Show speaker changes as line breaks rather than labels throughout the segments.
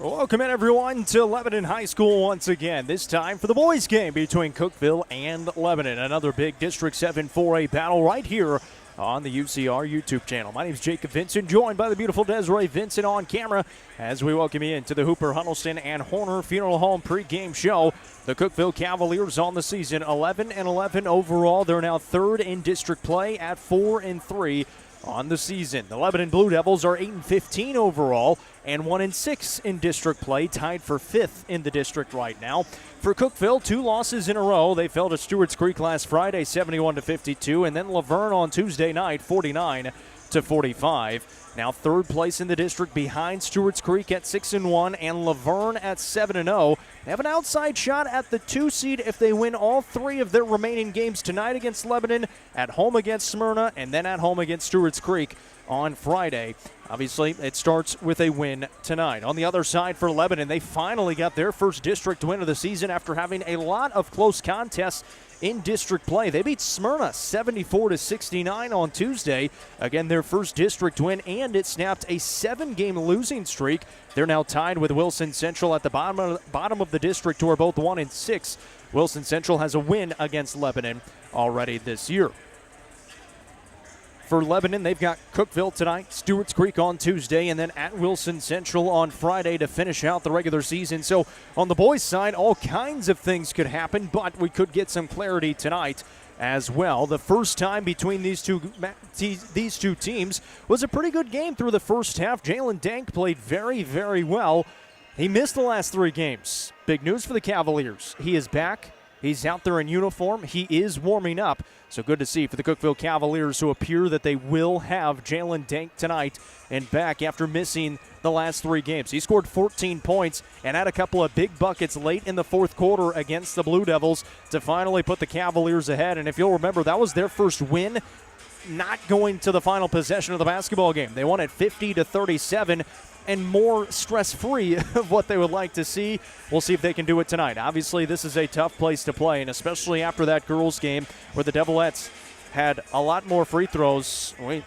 Welcome in, everyone, to Lebanon High School once again. This time for the boys' game between Cookeville and Lebanon. Another big District 7 4A battle right here on the UCR YouTube channel. My name is Jacob Vincent, joined by the beautiful Desiree Vincent on camera as we welcome you into the Hooper Huddleston and Horner Funeral Home pregame show. The Cookeville Cavaliers on the season 11-11 overall. They're now third in district play at 4-3 on the season. The Lebanon Blue Devils are 8-15 overall and 1-6 in district play, tied for fifth in the district right now. For Cookeville, 2 losses in a row. They fell to Stewart's Creek last Friday, 71-52, and then Laverne on Tuesday night, 49-45. Now third place in the district behind Stewart's Creek at 6-1 and Laverne at 7-0. They have an outside shot at the 2 seed if they win all 3 of their remaining games tonight against Lebanon, at home against Smyrna, and then at home against Stewart's Creek on Friday. Obviously, it starts with a win tonight. On the other side for Lebanon, they finally got their first district win of the season after having a lot of close contests in district play. They beat Smyrna 74-69 on Tuesday. Again, their first district win, and it snapped a 7-game losing streak. They're now tied with Wilson Central at the bottom of the district, who are both 1-6. Wilson Central has a win against Lebanon already this year. For Lebanon, they've got Cookeville tonight, Stewart's Creek on Tuesday, and then at Wilson Central on Friday to finish out the regular season. So on the boys' side, all kinds of things could happen, but we could get some clarity tonight as well. The first time between these two teams was a pretty good game through the first half. Jalen Dank played very, very well. He missed the last 3 games. Big news for the Cavaliers. He is back. He's out there in uniform. He is warming up. So good to see for the Cookeville Cavaliers, who appear that they will have Jalen Dank tonight and back after missing the last 3 games. He scored 14 points and had a couple of big buckets late in the fourth quarter against the Blue Devils to finally put the Cavaliers ahead. And if you'll remember, that was their first win not going to the final possession of the basketball game. They won at 50-37. And more stress-free of what they would like to see. We'll see if they can do it tonight. Obviously, this is a tough place to play, and especially after that girls' game where the Devilettes had a lot more free throws. We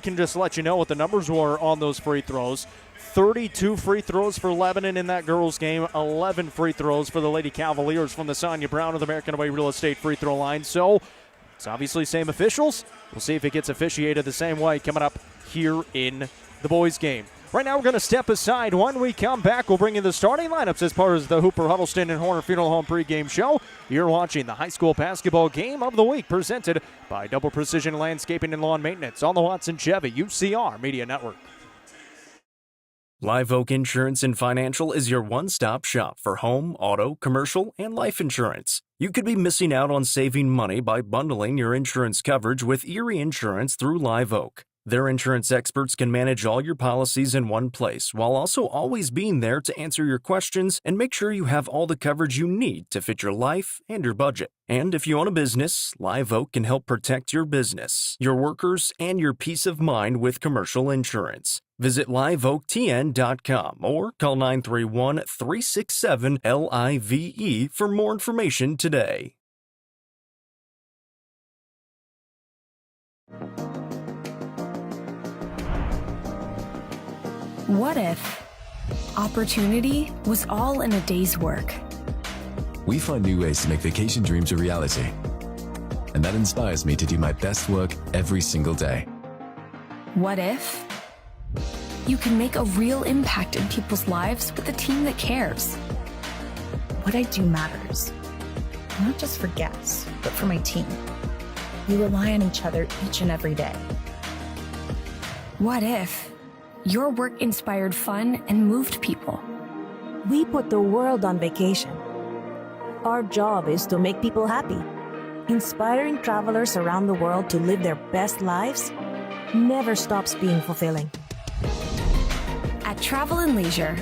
can just let you know what the numbers were on those free throws. 32 free throws for Lebanon in that girls' game, 11 free throws for the Lady Cavaliers from the Sonia Brown of the American Way Real Estate free throw line. So it's obviously same officials. We'll see if it gets officiated the same way coming up here in the boys' game. Right now, we're going to step aside. When we come back, we'll bring you the starting lineups as part of the Hooper Huddleston and Horner Funeral Home pregame show. You're watching the high school basketball game of the week, presented by Double Precision Landscaping and Lawn Maintenance on the Watson Chevy UCR Media Network.
Live Oak Insurance and Financial is your one-stop shop for home, auto, commercial, and life insurance. You could be missing out on saving money by bundling your insurance coverage with Erie Insurance through Live Oak. Their insurance experts can manage all your policies in one place while also always being there to answer your questions and make sure you have all the coverage you need to fit your life and your budget. And if you own a business, Live Oak can help protect your business, your workers, and your peace of mind with commercial insurance. Visit liveoaktn.com or call 931-367-LIVE for more information today.
What if opportunity was all in a day's work?
We find new ways to make vacation dreams a reality. And that inspires me to do my best work every single day.
What if you can make a real impact in people's lives with a team that cares?
What I do matters, not just for guests, but for my team. We rely on each other each and every day.
What if your work inspired fun and moved people?
We put the world on vacation. Our job is to make people happy. Inspiring travelers around the world to live their best lives never stops being fulfilling.
At Travel and Leisure,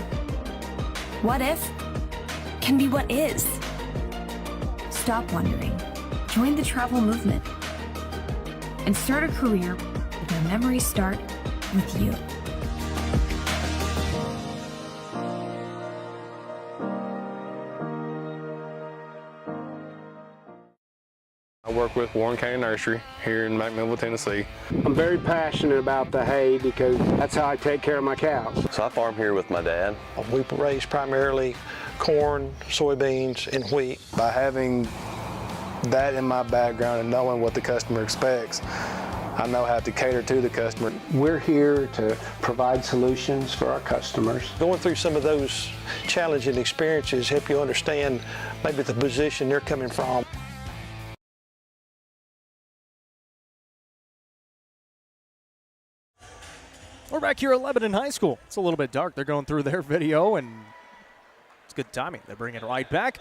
what if can be what is. Stop wondering. Join the travel movement and start a career where memories start with you.
work with Warren County Nursery here in McMinnville, Tennessee.
I'm very passionate about the hay because that's how I take care of my cows.
So I farm here with my dad.
We raise primarily corn, soybeans, and wheat.
By having that in my background and knowing what the customer expects, I know how to cater to the customer.
We're here to provide solutions for our customers.
Going through some of those challenging experiences help you understand maybe the position they're coming from.
We're back here at Lebanon High School. It's a little bit dark. They're going through their video, and it's good timing. They bring it right back.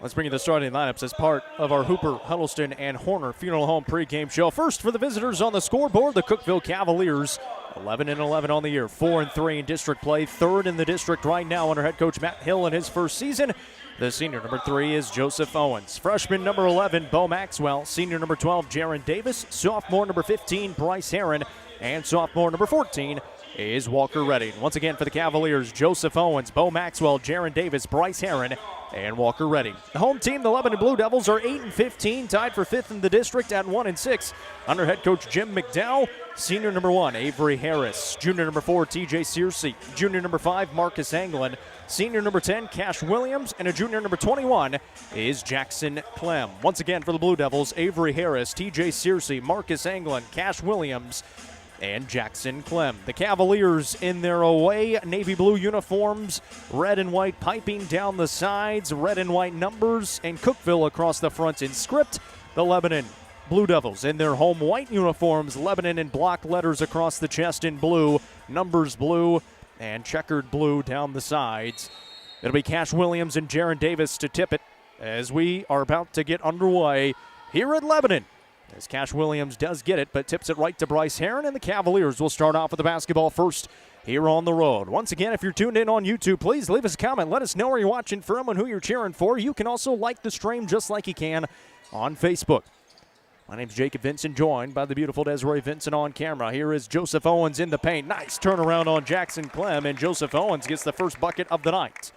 Let's bring you the starting lineups as part of our Hooper, Huddleston, and Horner Funeral Home pregame show. First, for the visitors on the scoreboard, the Cookeville Cavaliers, 11-11 on the year, 4-3 in district play, third in the district right now under head coach Matt Hill in his first season. The senior number 3 is Joseph Owens. Freshman number 11, Bo Maxwell. Senior number 12, Jaron Davis. Sophomore number 15, Bryce Herron. And sophomore number 14 is Walker Redding. Once again for the Cavaliers, Joseph Owens, Bo Maxwell, Jaron Davis, Bryce Herron, and Walker Redding. The home team, the Lebanon Blue Devils, are 8-15, tied for 5th in the district at 1-6. Under head coach Jim McDowell, senior number 1, Avery Harris. Junior number 4, TJ Searcy. Junior number 5, Marcus Anglin. Senior number 10, Cash Williams. And a junior number 21 is Jackson Clem. Once again for the Blue Devils, Avery Harris, TJ Searcy, Marcus Anglin, Cash Williams, and Jackson Clem. The Cavaliers in their away navy blue uniforms, red and white piping down the sides, red and white numbers, and Cookeville across the front in script. The Lebanon Blue Devils in their home white uniforms, Lebanon in block letters across the chest in blue, numbers blue, and checkered blue down the sides. It'll be Cash Williams and Jaron Davis to tip it as we are about to get underway here at Lebanon. As Cash Williams does get it, but tips it right to Bryce Herron, and the Cavaliers will start off with the basketball first here on the road. Once again, if you're tuned in on YouTube, please leave us a comment. Let us know where you're watching from and who you're cheering for. You can also like the stream just like you can on Facebook. My name's Jacob Vincent, joined by the beautiful Desiree Vincent on camera. Here is Joseph Owens in the paint. Nice turnaround on Jackson Clem, and Joseph Owens gets the first bucket of the night.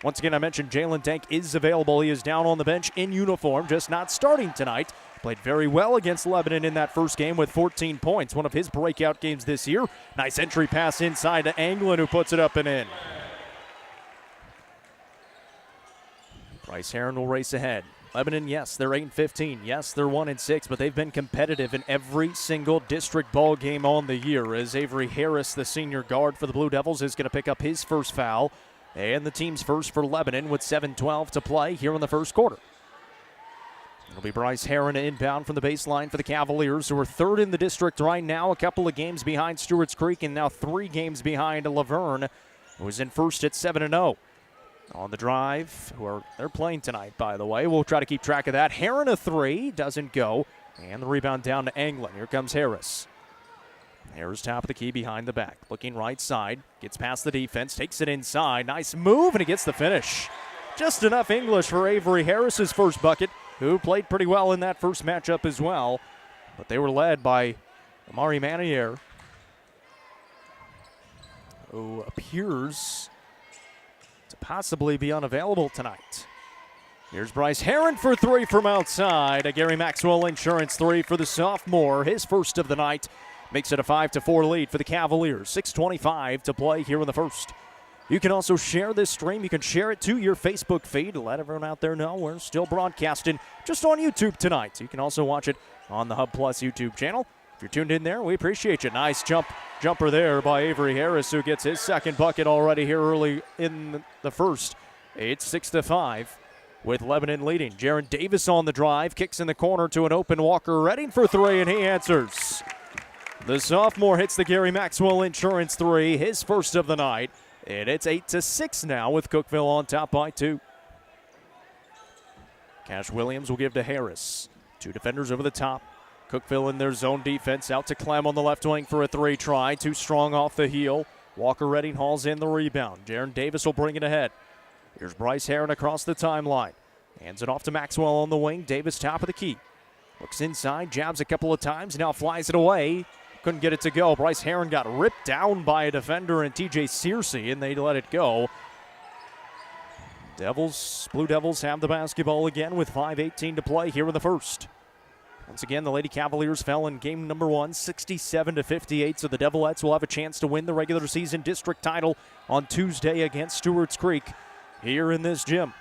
Once again, I mentioned Jalen Tank is available. He is down on the bench in uniform, just not starting tonight. Played very well against Lebanon in that first game with 14 points, one of his breakout games this year. Nice entry pass inside to Anglin, who puts it up and in. Bryce Herron will race ahead. Lebanon, yes, they're 8-15. Yes, they're 1-6, but they've been competitive in every single district ball game on the year, as Avery Harris, the senior guard for the Blue Devils, is going to pick up his first foul. And the team's first for Lebanon with 7:12 to play here in the first quarter. It'll be Bryce Herron inbound from the baseline for the Cavaliers, who are third in the district right now, a couple of games behind Stewart's Creek, and now 3 games behind Laverne, who is in first at 7-0. On the drive, they're playing tonight, by the way. We'll try to keep track of that. Herron a 3, doesn't go, and the rebound down to Anglin. Here comes Harris. Harris top of the key behind the back, looking right side, gets past the defense, takes it inside. Nice move, and he gets the finish. Just enough English for Avery Harris's first bucket, who played pretty well in that first matchup as well. But they were led by Amari Manier, who appears to possibly be unavailable tonight. Here's Bryce Herron for 3 from outside. A Gary Maxwell Insurance 3 for the sophomore, his first of the night. Makes it a 5-4 lead for the Cavaliers. 6:25 to play here in the first. You can also share this stream. You can share it to your Facebook feed to let everyone out there know we're still broadcasting just on YouTube tonight. You can also watch it on the Hub Plus YouTube channel. If you're tuned in there, we appreciate you. Nice jumper there by Avery Harris, who gets his second bucket already here early in the first. It's 6-5 with Lebanon leading. Jaron Davis on the drive, kicks in the corner to an open Walker Redding for 3, and he answers. The sophomore hits the Gary Maxwell Insurance 3, his first of the night. And it's 8-6 now with Cookeville on top by 2. Cash Williams will give to Harris. 2 defenders over the top. Cookeville in their zone defense, out to Clem on the left wing for a 3 try. Too strong off the heel. Walker Redding hauls in the rebound. Jaron Davis will bring it ahead. Here's Bryce Herron across the timeline. Hands it off to Maxwell on the wing. Davis top of the key. Looks inside, jabs a couple of times, now flies it away. Couldn't get it to go. Bryce Herron got ripped down by a defender and TJ Searcy, and they let it go. Blue Devils have the basketball again with 5:18 to play here in the first. Once again, the Lady Cavaliers fell in game number 1, 67-58, so the Devilettes will have a chance to win the regular season district title on Tuesday against Stewart's Creek here in this gym.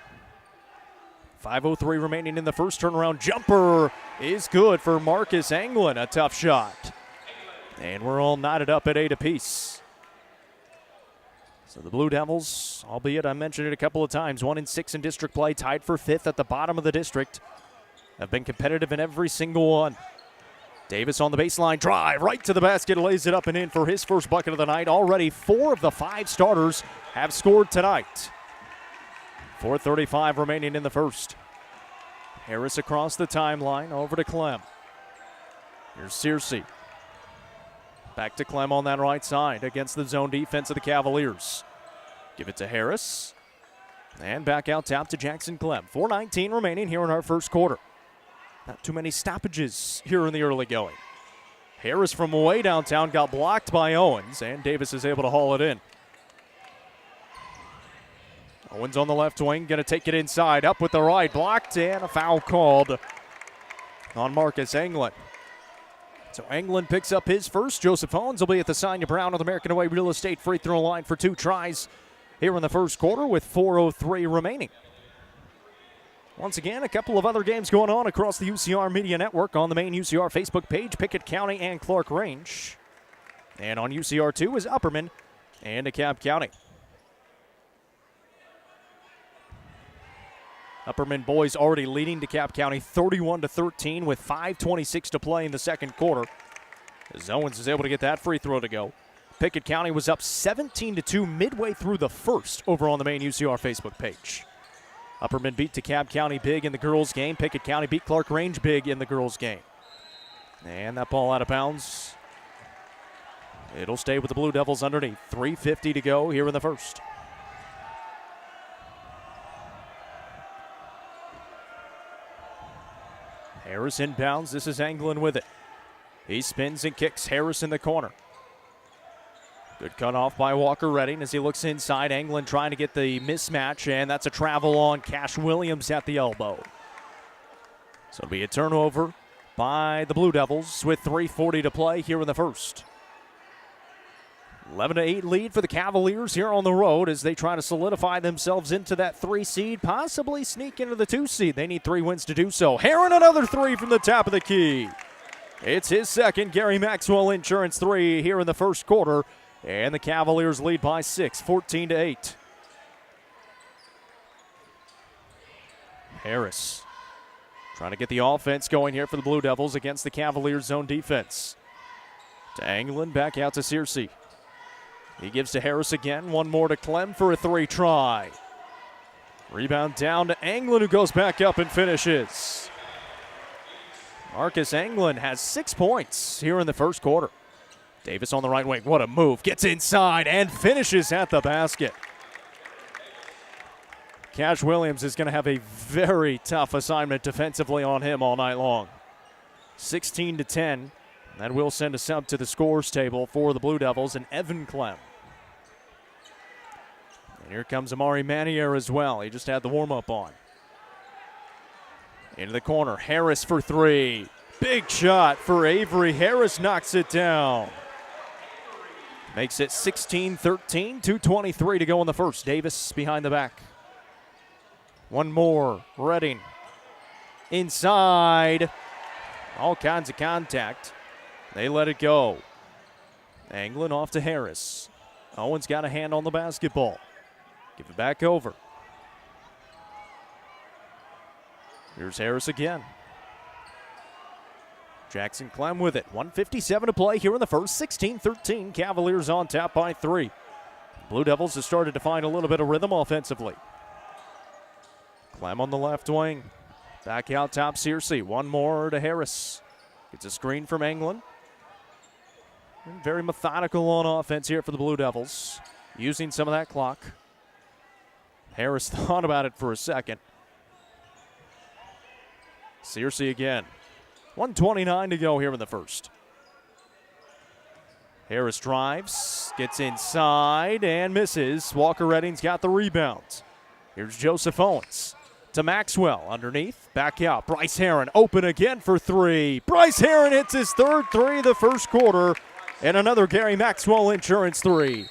5:03 remaining in the first. Turnaround jumper is good for Marcus Anglin. A tough shot. And we're all knotted up at 8 apiece. So the Blue Devils, albeit I mentioned it a couple of times, 1-6 in district play, tied for 5th at the bottom of the district, have been competitive in every single one. Davis on the baseline, drive right to the basket, lays it up and in for his first bucket of the night. Already 4 of the 5 starters have scored tonight. 4:35 remaining in the first. Harris across the timeline, over to Clem. Here's Searcy. Back to Clem on that right side against the zone defense of the Cavaliers. Give it to Harris. And back out top to Jackson Clem. 4:19 remaining here in our first quarter. Not too many stoppages here in the early going. Harris from way downtown got blocked by Owens, and Davis is able to haul it in. Owens on the left wing, going to take it inside, up with the right, blocked, and a foul called on Marcus Anglin. So Anglin picks up his first. Joseph Owens will be at the Sonia Brown with American Way Real Estate free throw line for 2 tries here in the first quarter with 4:03 remaining. Once again, a couple of other games going on across the UCR Media Network on the main UCR Facebook page, Pickett County and Clark Range. And on UCR2 is Upperman and DeKalb County. Upperman boys already leading DeKalb County 31-13 with 5:26 to play in the second quarter. As Owens is able to get that free throw to go. Pickett County was up 17-2 midway through the first over on the main UCR Facebook page. Upperman beat DeKalb County big in the girls' game. Pickett County beat Clark Range big in the girls' game. And that ball out of bounds. It'll stay with the Blue Devils underneath. 3:50 to go here in the first. Harris inbounds. This is Anglin with it. He spins and kicks. Harris in the corner. Good cut off by Walker Redding as he looks inside. Anglin trying to get the mismatch, and that's a travel on Cash Williams at the elbow. So it'll be a turnover by the Blue Devils with 3:40 to play here in the first. 11-8 lead for the Cavaliers here on the road as they try to solidify themselves into that 3 seed, possibly sneak into the 2 seed. They need 3 wins to do so. Heron another 3 from the top of the key. It's his second Gary Maxwell Insurance 3 here in the first quarter, and the Cavaliers lead by 6, 14-8. Harris trying to get the offense going here for the Blue Devils against the Cavaliers zone defense. To Anglin, back out to Searcy. He gives to Harris again. One more to Clem for a 3 try. Rebound down to Anglin, who goes back up and finishes. Marcus Anglin has 6 points here in the first quarter. Davis on the right wing. What a move. Gets inside and finishes at the basket. Cash Williams is going to have a very tough assignment defensively on him all night long. 16-10. That will send a sub to the scores table for the Blue Devils and Evan Clem. And here comes Amari Manier as well. He just had the warm-up on. Into the corner. Harris for 3. Big shot for Avery. Harris knocks it down. Makes it 16-13. 2:23 to go in the first. Davis behind the back. One more. Redding. Inside. All kinds of contact. They let it go. Anglin off to Harris. Owens got a hand on the basketball. Give it back over. Here's Harris again. Jackson Clem with it. 1:57 to play here in the first. 16-13. Cavaliers on top by 3. Blue Devils have started to find a little bit of rhythm offensively. Clem on the left wing. Back out top Searcy. One more to Harris. Gets a screen from Anglin. Very methodical on offense here for the Blue Devils. Using some of that clock. Harris thought about it for a second. Searcy again. 1:29 to go here in the first. Harris drives, gets inside and misses. Walker Redding's got the rebound. Here's Joseph Owens. to Maxwell. Underneath, back out. Bryce Herron open again for three. Bryce Herron hits his third three of the first quarter. And another Gary Maxwell Insurance three.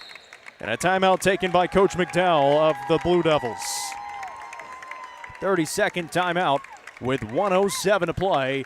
And a timeout taken by Coach McDowell of the Blue Devils. 30-second timeout with 1:07 to play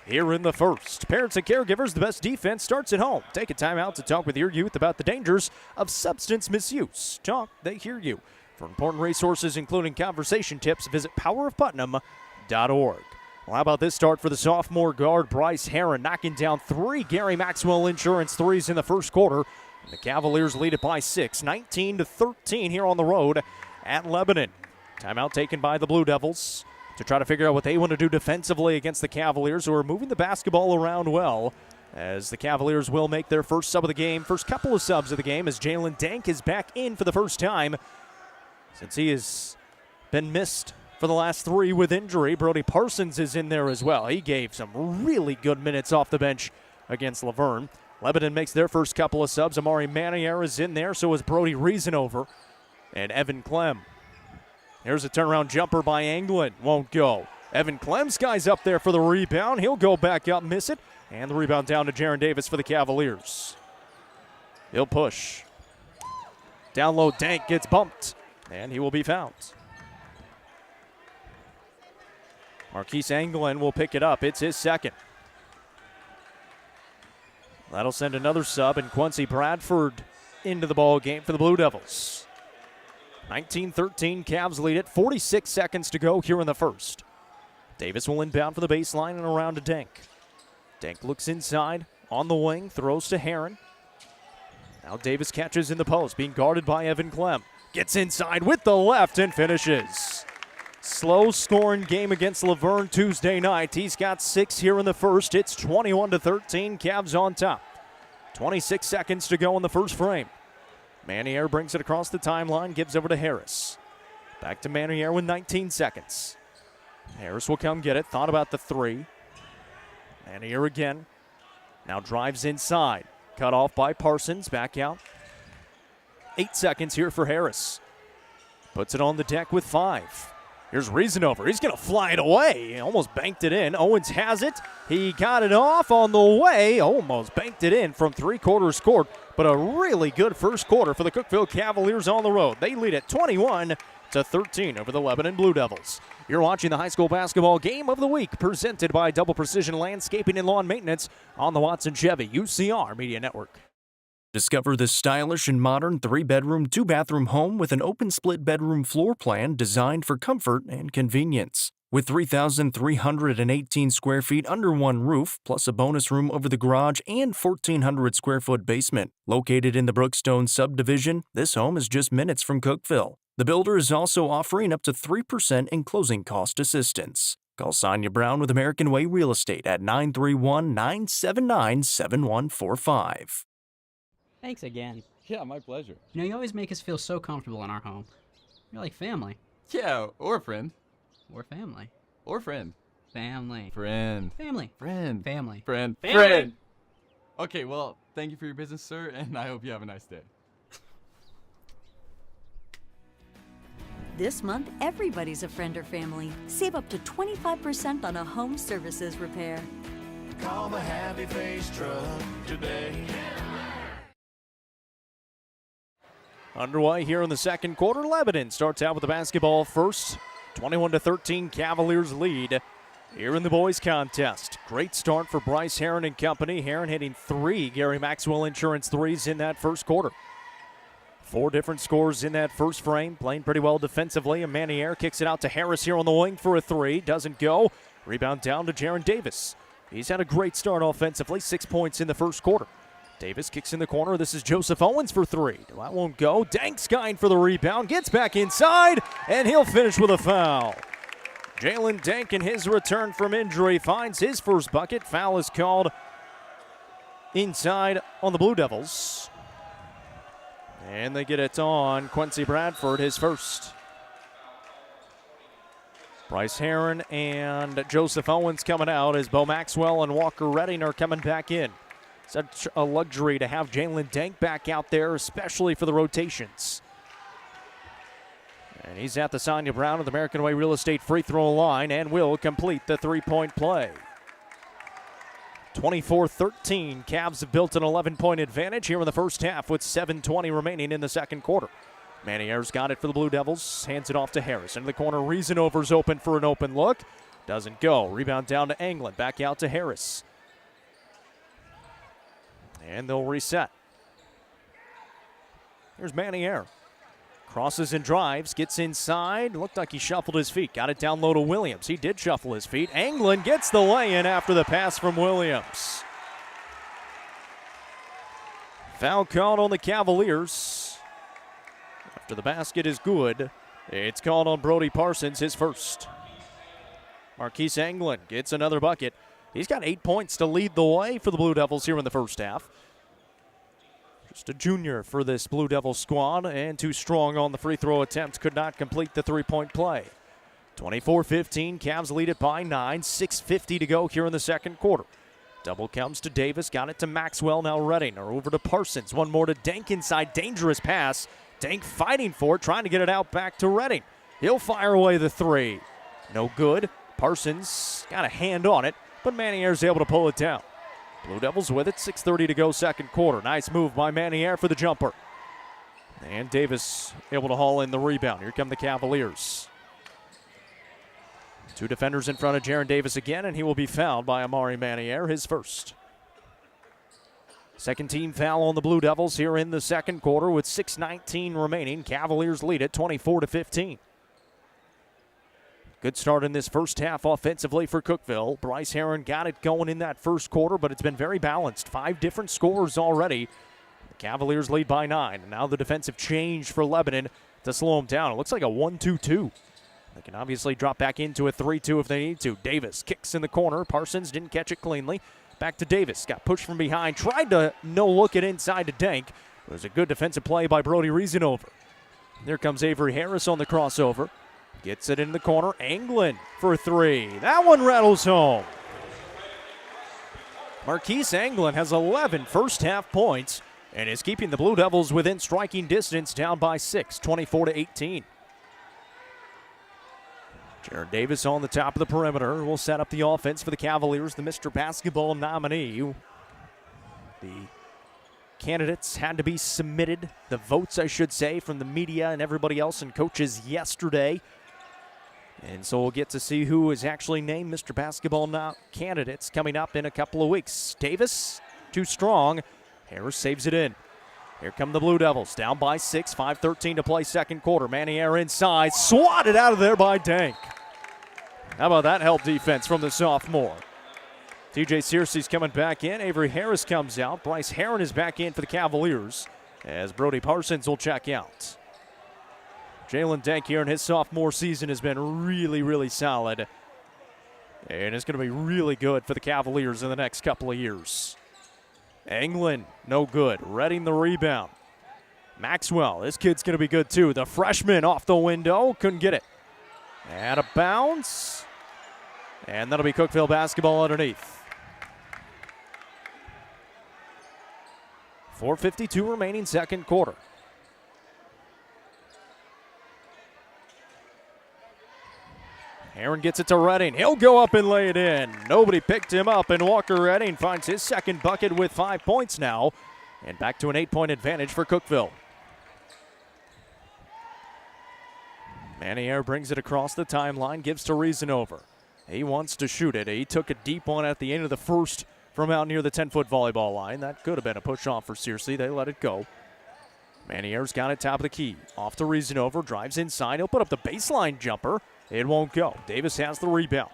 here in the first. Parents and caregivers, the best defense starts at home. Take a timeout to talk with your youth about the dangers of substance misuse. Talk, they hear you. For important resources, including conversation tips, visit powerofputnam.org. Well, how about this start for the sophomore guard, Bryce Herron, knocking down three Gary Maxwell Insurance threes in the first quarter. The Cavaliers lead it by 6, 19-13 here on the road at Lebanon. Timeout taken by the Blue Devils to try to figure out what they want to do defensively against the Cavaliers, who are moving the basketball around well, as the Cavaliers will make their first sub of the game, first couple of subs of the game, as Jalen Dank is back in for the first time since he has been missed for the last three with injury. Brody Parsons is in there as well. He gave some really good minutes off the bench against Laverne. Lebanon makes their first couple of subs. Amari Manier is in there, so is Brody Reasonover and Evan Clem. Here's a turnaround jumper by Anglin. Won't go. Evan Clem's guy's up there for the rebound. He'll go back up, miss it. And the rebound down to Jaron Davis for the Cavaliers. He'll push. Down low, Dank gets bumped. And he will be fouled. Marquise Anglin will pick it up. It's his second. That'll send another sub, and Quincy Bradford into the ball game for the Blue Devils. 19-13, Cavs lead it. 46 seconds to go here in the first. Davis will inbound for the baseline and around to Dank. Dank looks inside, on the wing, throws to Herron. Now Davis catches in the post, being guarded by Evan Clem. Gets inside with the left and finishes. Slow scoring game against Laverne Tuesday night. He's got 6 here in the first. It's 21-13, Cavs on top. 26 seconds to go in the first frame. Manier brings it across the timeline, gives over to Harris. Back to Manier with 19 seconds. Harris will come get it, thought about the three. Manier again. Now drives inside. Cut off by Parsons, back out. 8 seconds here for Harris. Puts it on the deck with 5. Here's Reasonover. He's going to fly it away. He almost banked it in. Owens has it. He got it off on the way. Almost banked it in from 3/4 court. But a really good first quarter for the Cookeville Cavaliers on the road. They lead at 21-13 over the Lebanon Blue Devils. You're watching the high school basketball game of the week, presented by Double Precision Landscaping and Lawn Maintenance on the Watson Chevy UCR Media Network.
Discover this stylish and modern 3-bedroom, 2-bathroom home with an open split bedroom floor plan designed for comfort and convenience. With 3,318 square feet under one roof, plus a bonus room over the garage and 1,400 square foot basement. Located in the Brookstone subdivision, this home is just minutes from Cookeville. The builder is also offering up to 3% in closing cost assistance. Call Sonia Brown with American Way Real Estate at 931-979-7145.
Thanks again.
Yeah, my pleasure.
You know, you always make us feel so comfortable in our home. You're like family.
Yeah, or a friend.
Or family.
Or friend.
Family.
Friend.
Family.
Friend.
Family.
Friend.
Family.
Friend. Okay, well, thank you for your business, sir, and I hope you have a nice day.
This month, everybody's a friend or family. Save up to 25% on a home services repair.
Call the Happy Face Truck today.
Underway here in the second quarter. Lebanon starts out with the basketball first. 21-13 Cavaliers lead here in the boys contest. Great start for Bryce Herron and company. Herron hitting 3 Gary Maxwell Insurance threes in that first quarter. 4 different scores in that first frame. Playing pretty well defensively. And Manier kicks it out to Harris here on the wing for a 3. Doesn't go. Rebound down to Jaron Davis. He's had a great start offensively. 6 points in the first quarter. Davis kicks in the corner. This is Joseph Owens for 3. That won't go. Dank's going for the rebound. Gets back inside, and he'll finish with a foul. Jalen Dank in his return from injury finds his first bucket. Foul is called inside on the Blue Devils. And they get it on Quincy Bradford, his first. Bryce Herron and Joseph Owens coming out as Bo Maxwell and Walker Redding are coming back in. Such a luxury to have Jalen Dank back out there, especially for the rotations. And he's at the Sonia Brown of the American Way Real Estate free throw line and will complete the three-point play. 24-13, Cavs have built an 11-point advantage here in the first half with 7:20 remaining in the second quarter. Manier's got it for the Blue Devils, hands it off to Harris. Into the corner, Reasanover's open for an open look. Doesn't go. Rebound down to Anglin, back out to Harris. And they'll reset. Here's Manier. Crosses and drives, gets inside. Looked like he shuffled his feet. Got it down low to Williams. He did shuffle his feet. Anglin gets the lay-in after the pass from Williams. Foul called on the Cavaliers. After the basket is good, it's called on Brody Parsons, his first. Marquise Anglin gets another bucket. He's got 8 points to lead the way for the Blue Devils here in the first half. Just a junior for this Blue Devil squad, and too strong on the free throw attempt. Could not complete the three-point play. 24-15, Cavs lead it by 9. 6:50 to go here in the second quarter. Double comes to Davis, got it to Maxwell, now Redding, or over to Parsons. One more to Dank inside, dangerous pass. Dank fighting for it, trying to get it out back to Redding. He'll fire away the three. No good. Parsons got a hand on it, but Manier's able to pull it down. Blue Devils with it, 6:30 to go second quarter. Nice move by Manier for the jumper. And Davis able to haul in the rebound. Here come the Cavaliers. Two defenders in front of Jaron Davis again, and he will be fouled by Amari Manier, his first. Second team foul on the Blue Devils here in the second quarter with 6:19 remaining. Cavaliers lead it 24-15. Good start in this first half offensively for Cookeville. Bryce Herron got it going in that first quarter, but it's been very balanced. 5 different scores already. The Cavaliers lead by 9. And now the defensive change for Lebanon to slow them down. It looks like a 1-2-2. They can obviously drop back into a 3-2 if they need to. Davis kicks in the corner. Parsons didn't catch it cleanly. Back to Davis. Got pushed from behind. Tried to no-look it inside to Dank. It was a good defensive play by Brody Reasanover. There comes Avery Harris on the crossover. Gets it in the corner. Anglin for 3. That one rattles home. Marquise Anglin has 11 first-half points and is keeping the Blue Devils within striking distance, down by 6, 24-18. Jaron Davis on the top of the perimeter will set up the offense for the Cavaliers, the Mr. Basketball nominee. The candidates had to be submitted, the votes, I should say, from the media and everybody else and coaches yesterday. And so we'll get to see who is actually named Mr. Basketball candidates coming up in a couple of weeks. Davis, too strong. Harris saves it in. Here come the Blue Devils, down by 6, 5:13 to play second quarter. Manier inside, swatted out of there by Dank. How about that help defense from the sophomore? TJ Searcy's coming back in. Avery Harris comes out. Bryce Herron is back in for the Cavaliers as Brody Parsons will check out. Jalen Dank here in his sophomore season has been really, really solid. And it's going to be really good for the Cavaliers in the next couple of years. Anglin, no good. Redding the rebound. Maxwell, this kid's going to be good too. The freshman off the window, couldn't get it. Out of bounds. And that'll be Cookeville basketball underneath. 4:52 remaining second quarter. Herron gets it to Redding. He'll go up and lay it in. Nobody picked him up, and Walker Redding finds his second bucket with 5 points now. And back to an 8-point advantage for Cookeville. Manier brings it across the timeline, gives to Reasanover. He wants to shoot it. He took a deep one at the end of the first from out near the 10-foot volleyball line. That could have been a push-off for Searcy. They let it go. Manier's got it top of the key. Off to Reasanover, drives inside. He'll put up the baseline jumper. It won't go. Davis has the rebound.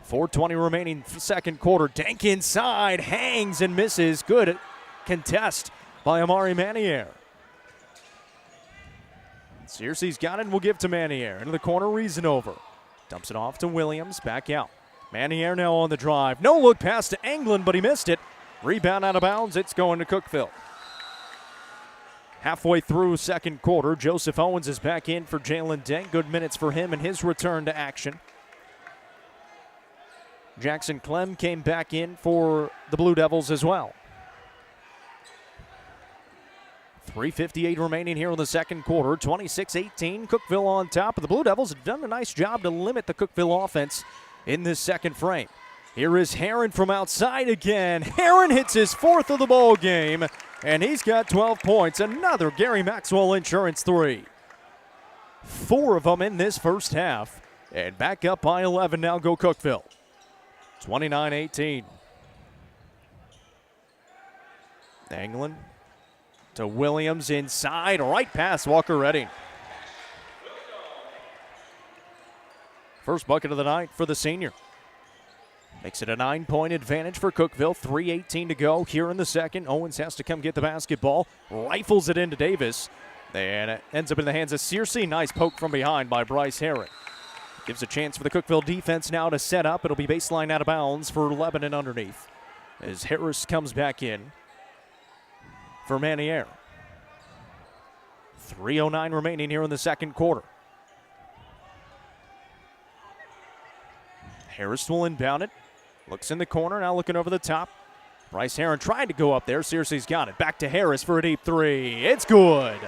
4:20 remaining second quarter. Dank inside, hangs and misses. Good contest by Amari Manier. Searcy's got it and will give to Manier. Into the corner, Reasanover. Dumps it off to Williams, back out. Manier now on the drive. No look pass to Anglin, but he missed it. Rebound out of bounds. It's going to Cookeville. Halfway through second quarter, Joseph Owens is back in for Jalen Dank. Good minutes for him and his return to action. Jackson Clem came back in for the Blue Devils as well. 3:58 remaining here in the second quarter. 26-18, Cookeville on top. But the Blue Devils have done a nice job to limit the Cookeville offense in this second frame. Here is Heron from outside again. Heron hits his 4th of the ball game, and he's got 12 points. Another Gary Maxwell Insurance 3. 4 of them in this first half. And back up by 11 now go Cookeville. 29-18. Anglin to Williams inside. Right past Walker Redding. First bucket of the night for the senior. Makes it a 9-point advantage for Cookeville. 3:18 to go here in the second. Owens has to come get the basketball. Rifles it into Davis. And it ends up in the hands of Searcy. Nice poke from behind by Bryce Heron. Gives a chance for the Cookeville defense now to set up. It'll be baseline out of bounds for Lebanon underneath. As Harris comes back in for Manier. 3:09 remaining here in the second quarter. Harris will inbound it. Looks in the corner, now looking over the top. Bryce Heron tried to go up there. Searcy's got it. Back to Harris for a deep 3. It's good.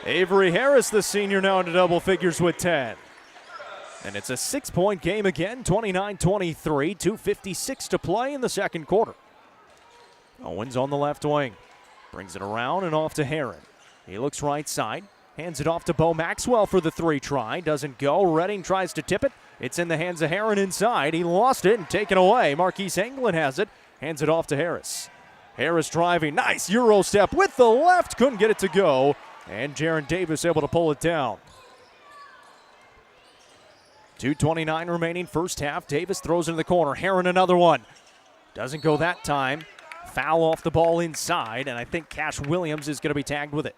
Avery Harris, the senior, now into double figures with 10. And it's a 6-point game again, 29-23, 2:56 to play in the second quarter. Owens on the left wing. Brings it around and off to Heron. He looks right side. Hands it off to Bo Maxwell for the 3 try. Doesn't go. Redding tries to tip it. It's in the hands of Heron inside. He lost it and taken away. Marquise Anglin has it. Hands it off to Harris. Harris driving. Nice Euro step with the left. Couldn't get it to go. And Jaron Davis able to pull it down. 2:29 remaining first half. Davis throws into the corner. Heron another one. Doesn't go that time. Foul off the ball inside, and I think Cash Williams is going to be tagged with it.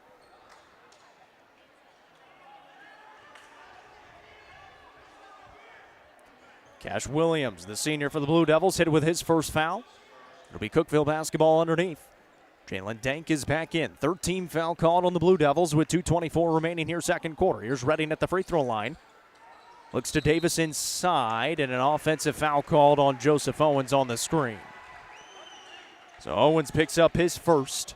Cash Williams, the senior for the Blue Devils, hit with his first foul. It'll be Cookeville basketball underneath. Jalen Dank is back in. 13 foul called on the Blue Devils with 2:24 remaining here second quarter. Here's Redding at the free throw line. Looks to Davis inside, and an offensive foul called on Joseph Owens on the screen. So Owens picks up his first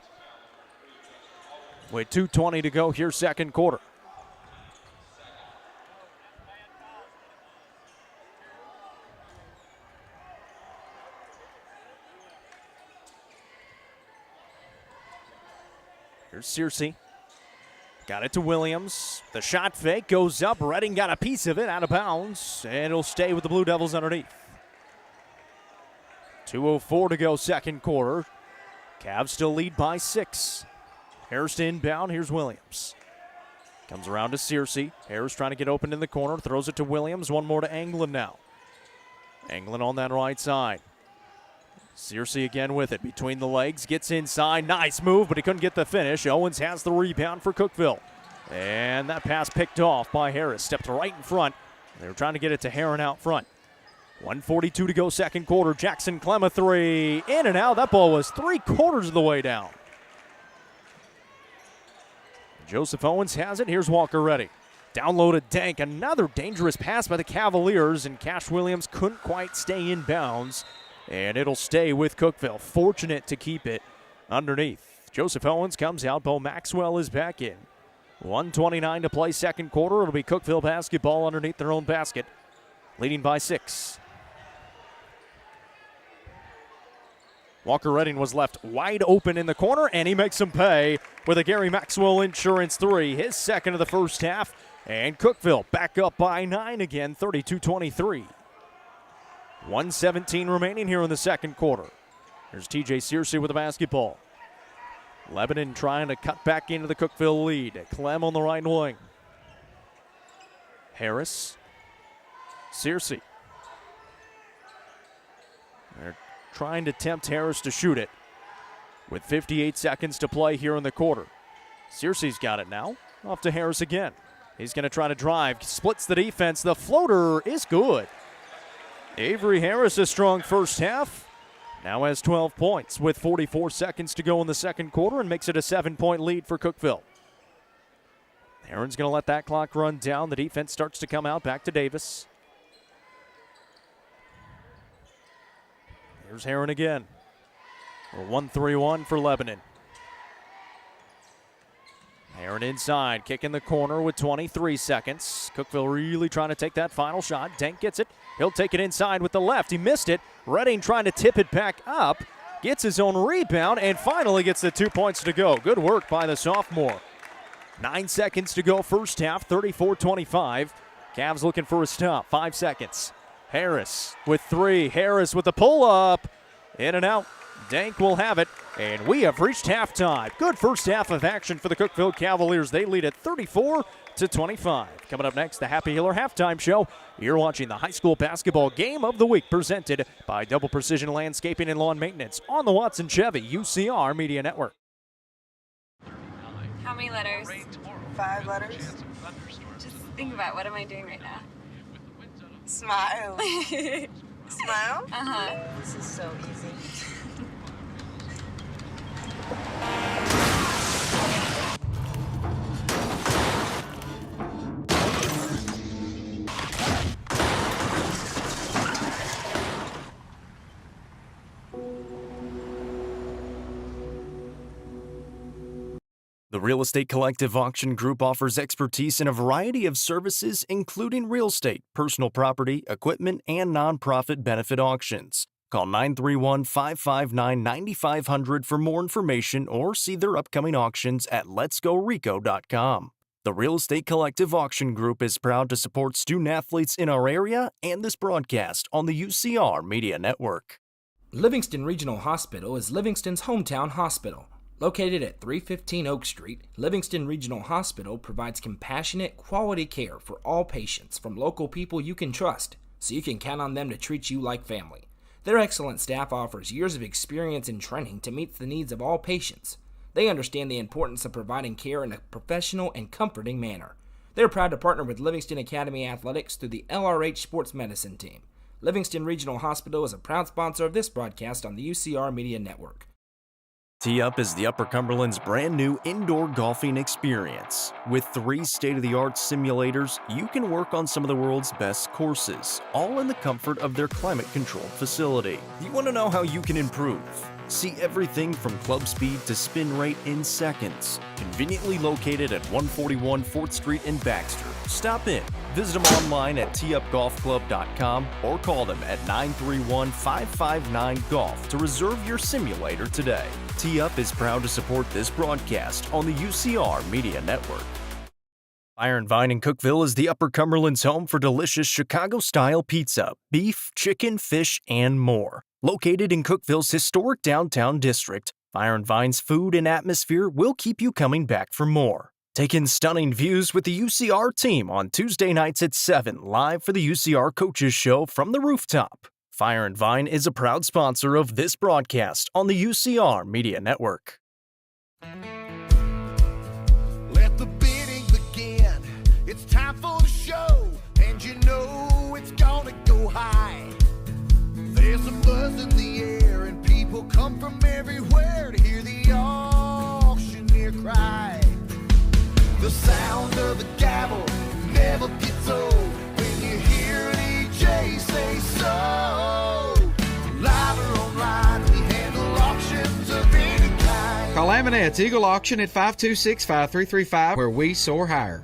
with 2:20 to go here second quarter. Here's Searcy. Got it to Williams. The shot fake goes up. Redding got a piece of it out of bounds, and it'll stay with the Blue Devils underneath. 2:04 to go second quarter. Cavs still lead by 6. Harris to inbound. Here's Williams. Comes around to Searcy. Harris trying to get open in the corner. Throws it to Williams. One more to Anglin now. Anglin on that right side. Searcy again with it between the legs. Gets inside. Nice move, but he couldn't get the finish. Owens has the rebound for Cookeville. And that pass picked off by Harris. Stepped right in front. They were trying to get it to Heron out front. 1:42 to go second quarter. Jackson Clem a 3. In and out. That ball was 3/4 of the way down. Joseph Owens has it. Here's Walker Redding. Downloaded Dank. Another dangerous pass by the Cavaliers, and Cash Williams couldn't quite stay in bounds. And it'll stay with Cookeville. Fortunate to keep it underneath. Joseph Owens comes out. Bo Maxwell is back in. 1:29 to play second quarter. It'll be Cookeville basketball underneath their own basket. Leading by 6. Walker Redding was left wide open in the corner, and he makes him pay with a Gary Maxwell Insurance 3. His second of the first half. And Cookeville back up by 9 again, 32-23. 1:17 remaining here in the second quarter. Here's TJ Searcy with the basketball. Lebanon trying to cut back into the Cookeville lead. Clem on the right wing. Harris. Searcy. They're trying to tempt Harris to shoot it with 58 seconds to play here in the quarter. Searcy's got it now. Off to Harris again. He's going to try to drive. Splits the defense. The floater is good. Avery Harris, a strong first half. Now has 12 points with 44 seconds to go in the second quarter and makes it a 7-point lead for Cookeville. Heron's going to let that clock run down. The defense starts to come out. Back to Davis. Here's Heron again. A 1-3-1 for Lebanon. Aaron inside, kick in the corner with 23 seconds. Cookeville really trying to take that final shot. Dank gets it. He'll take it inside with the left. He missed it. Redding trying to tip it back up. Gets his own rebound and finally gets the 2 points to go. Good work by the sophomore. 9 seconds to go first half, 34-25. Cavs looking for a stop. 5 seconds. Harris with 3. Harris with the pull-up. In and out. Dank will have it, and we have reached halftime. Good first half of action for the Cookeville Cavaliers. They lead at 34-25. Coming up next, the Happy Healer Halftime Show. You're watching the high school basketball game of the week presented by Double Precision Landscaping and Lawn Maintenance on the Watson Chevy UCR Media Network.
How many letters? 5 letters. Just think about, what am I doing right now? Smile. Smile? Uh-huh. This is so easy.
The Real Estate Collective Auction Group offers expertise in a variety of services, including real estate, personal property, equipment, and nonprofit benefit auctions. Call 931-559-9500 for more information or see their upcoming auctions at letsgorico.com. The Real Estate Collective Auction Group is proud to support student-athletes in our area and this broadcast on the UCR Media Network.
Livingston Regional Hospital is Livingston's hometown hospital. Located at 315 Oak Street, Livingston Regional Hospital provides compassionate, quality care for all patients from local people you can trust, so you can count on them to treat you like family. Their excellent staff offers years of experience and training to meet the needs of all patients. They understand the importance of providing care in a professional and comforting manner. They're proud to partner with Livingston Academy Athletics through the LRH Sports Medicine Team. Livingston Regional Hospital is a proud sponsor of this broadcast on the UCR Media Network.
Tee Up is the Upper Cumberland's brand new indoor golfing experience. With 3 state-of-the-art simulators, you can work on some of the world's best courses, all in the comfort of their climate-controlled facility. You want to know how you can improve? See everything from club speed to spin rate in seconds. Conveniently located at 141 4th Street in Baxter. Stop in. Visit them online at teeupgolfclub.com or call them at 931-559-GOLF to reserve your simulator today. Tee Up is proud to support this broadcast on the UCR Media Network. Fire & Vine in Cookeville is the Upper Cumberland's home for delicious Chicago-style pizza, beef, chicken, fish, and more. Located in Cookeville's historic downtown district, Fire & Vine's food and atmosphere will keep you coming back for more. Take in stunning views with the UCR team on Tuesday nights at 7, live for the UCR Coaches Show from the rooftop. Fire & Vine is a proud sponsor of this broadcast on the UCR Media Network.
Let the bidding begin. It's time for the show, and you know it's gonna go high. There's a buzz in the air, and people come from everywhere to hear the auctioneer cry. The sound of the gavel never gets old when you hear an EJ say so. Live or online, we handle auctions of any kind.
Call Amanette's Eagle Auction at 526-5335, where we soar higher.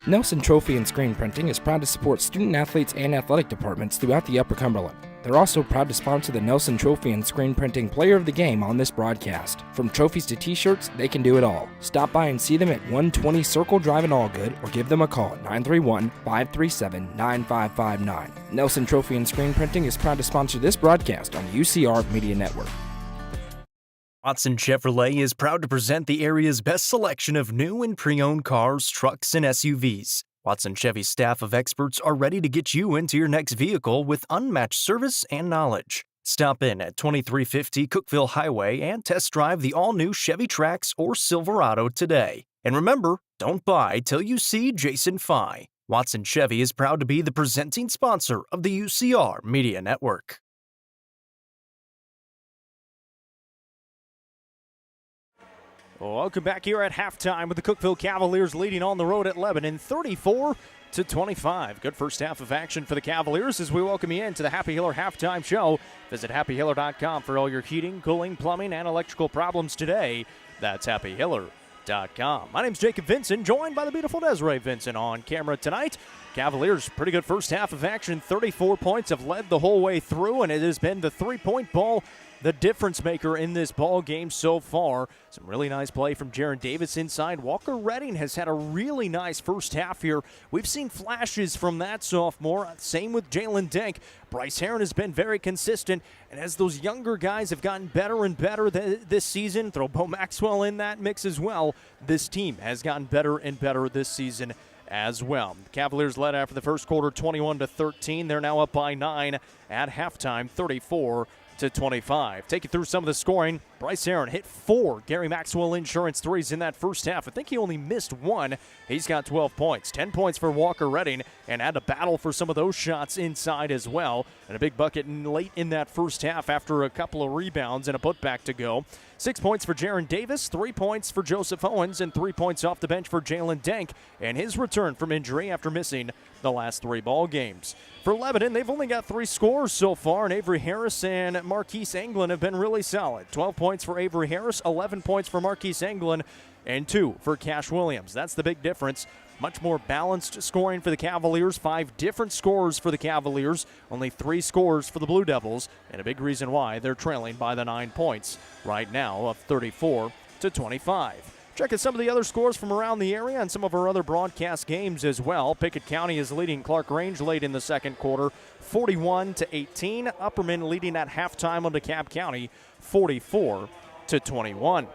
Nelson Trophy and Screen Printing is proud to support student-athletes and athletic departments throughout the Upper Cumberland. They're also proud to sponsor the Nelson Trophy and Screen Printing Player of the Game on this broadcast. From trophies to t-shirts, they can do it all. Stop by and see them at 120 Circle Drive in Allgood or give them a call at 931-537-9559. Nelson Trophy and Screen Printing is proud to sponsor this broadcast on the UCR Media Network.
Watson Chevrolet is proud to present the area's best selection of new and pre-owned cars, trucks, and SUVs. Watson Chevy's staff of experts are ready to get you into your next vehicle with unmatched service and knowledge. Stop in at 2350 Cookeville Highway and test drive the all-new Chevy Trax or Silverado today. And remember, don't buy till you see Jason Fye. Watson Chevy is proud to be the presenting sponsor of the UCR Media Network.
Welcome back here at halftime with the Cookeville Cavaliers leading on the road at Lebanon 34-25. to 25. Good first half of action for the Cavaliers as we welcome you into the Happy Hiller halftime show. Visit happyhiller.com for all your heating, cooling, plumbing, and electrical problems today. That's happyhiller.com. My name's Jacob Vincent, joined by the beautiful Desiree Vincent on camera tonight. Cavaliers, pretty good first half of action. 34 points, have led the whole way through, and it has been the three-point ball the difference maker in this ball game so far. Some really nice play from Jaron Davis inside. Walker Redding has had a really nice first half here. We've seen flashes from that sophomore. Same with Jalen Denk. Bryce Herron has been very consistent, and as those younger guys have gotten better and better this season, throw Bo Maxwell in that mix as well, this team has gotten better and better this season as well. The Cavaliers led after the first quarter 21-13. They're now up by 9 at halftime, 34-25. Take you through some of the scoring. Bryce Herron hit 4 Gary Maxwell Insurance threes in that first half. I think he only missed 1. He's got 12 points. 10 points for Walker Redding, and had to battle for some of those shots inside as well. And a big bucket late in that first half after a couple of rebounds and a putback to go. 6 points for Jaron Davis, 3 points for Joseph Owens, and 3 points off the bench for Jalen Denk, and his return from injury after missing the last 3 ball games. For Lebanon, they've only got 3 scores so far, and Avery Harris and Marquise Anglin have been really solid. 12 points for Avery Harris, 11 points for Marquise Anglin, and 2 for Cash Williams. That's the big difference. Much more balanced scoring for the Cavaliers. 5 different scores for the Cavaliers. Only 3 scores for the Blue Devils. And a big reason why they're trailing by the 9 points right now of 34-25. Checking some of the other scores from around the area and some of our other broadcast games as well. Pickett County is leading Clark Range late in the second quarter, 41-18. Upperman leading at halftime on DeKalb County, 44-21.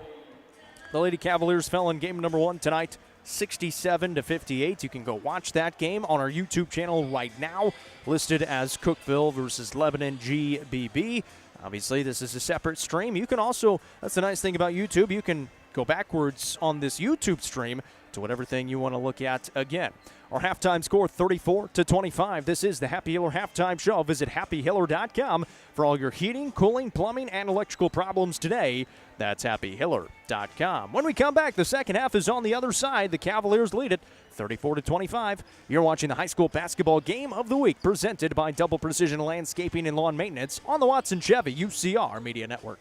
The Lady Cavaliers fell in game number 1 tonight, 67-58. You can go watch that game on our YouTube channel right now, listed as Cookeville versus Lebanon BBB. Obviously, this is a separate stream. You can also, that's the nice thing about YouTube, you can go backwards on this YouTube stream to whatever thing you want to look at again. Our halftime score, 34-25. This is the Happy Hiller halftime show. Visit happyhiller.com for all your heating, cooling, plumbing, and electrical problems today. That's happyhiller.com. When we come back, the second half is on the other side. The Cavaliers lead it 34-25. You're watching the high school basketball game of the week, presented by Double Precision Landscaping and Lawn Maintenance on the Watson Chevy UCR Media Network.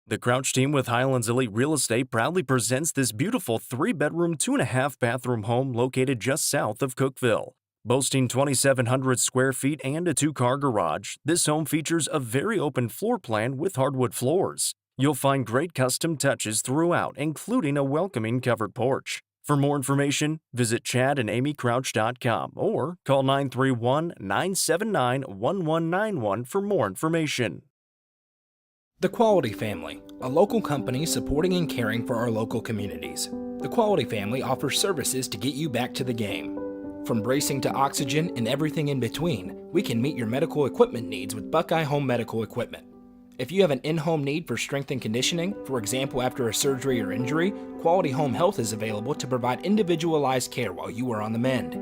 The Crouch team with Highlands Elite Real Estate proudly presents this beautiful 3-bedroom, 2.5-bathroom home located just south of Cookeville. Boasting 2,700 square feet and a 2-car garage, this home features a very open floor plan with hardwood floors. You'll find great custom touches throughout, including a welcoming covered porch. For more information, visit chadandamycrouch.com or call 931-979-1191 for more information.
The Quality Family, a local company supporting and caring for our local communities. The Quality Family offers services to get you back to the game. From bracing to oxygen and everything in between, we can meet your medical equipment needs with Buckeye Home Medical Equipment. If you have an in-home need for strength and conditioning, for example after a surgery or injury, Quality Home Health is available to provide individualized care while you are on the mend.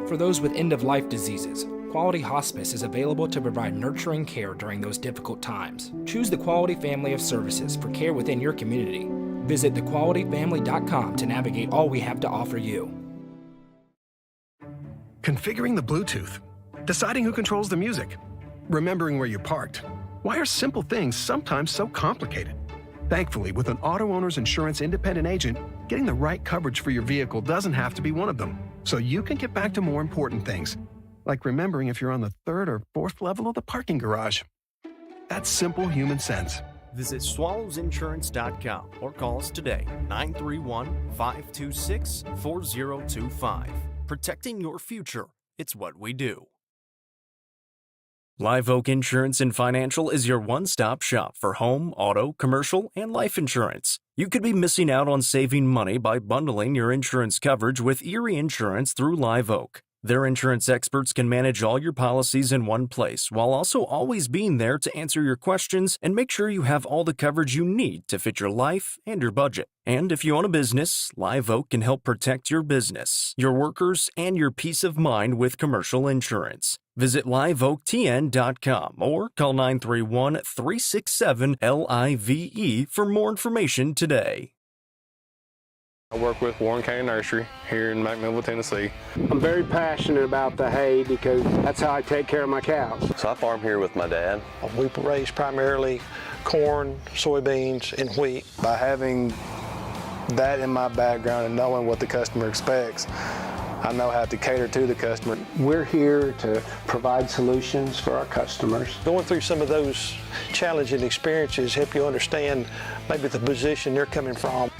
For those with end-of-life diseases, Quality Hospice is available to provide nurturing care during those difficult times. Choose the Quality family of services for care within your community. Visit thequalityfamily.com to navigate all we have to offer you.
Configuring the Bluetooth, deciding who controls the music, remembering where you parked. Why are simple things sometimes so complicated? Thankfully, with an auto owner's insurance independent agent, getting the right coverage for your vehicle doesn't have to be one of them, so you can get back to more important things, like remembering if you're on the 3rd or 4th level of the parking garage. That's simple human sense.
Visit swallowsinsurance.com or call us today, 931-526-4025. Protecting your future, it's what we do. Live Oak Insurance and Financial is your one-stop shop for home, auto, commercial, and life insurance. You could be missing out on saving money by bundling your insurance coverage with Erie Insurance through Live Oak. Their insurance experts can manage all your policies in one place while also always being there to answer your questions and make sure you have all the coverage you need to fit your life and your budget. And if you own a business, Live Oak can help protect your business, your workers, and your peace of mind with commercial insurance. Visit liveoaktn.com or call 931-367-LIVE for more information today.
I work with Warren County Nursery here in McMinnville, Tennessee.
I'm very passionate about the hay because that's how I take care of my cows.
So I farm here with my dad.
We raise primarily corn, soybeans, and wheat.
By having that in my background and knowing what the customer expects, I know how to cater to the customer.
We're here to provide solutions for our customers.
Going through some of those challenging experiences help you understand maybe the position they're coming from.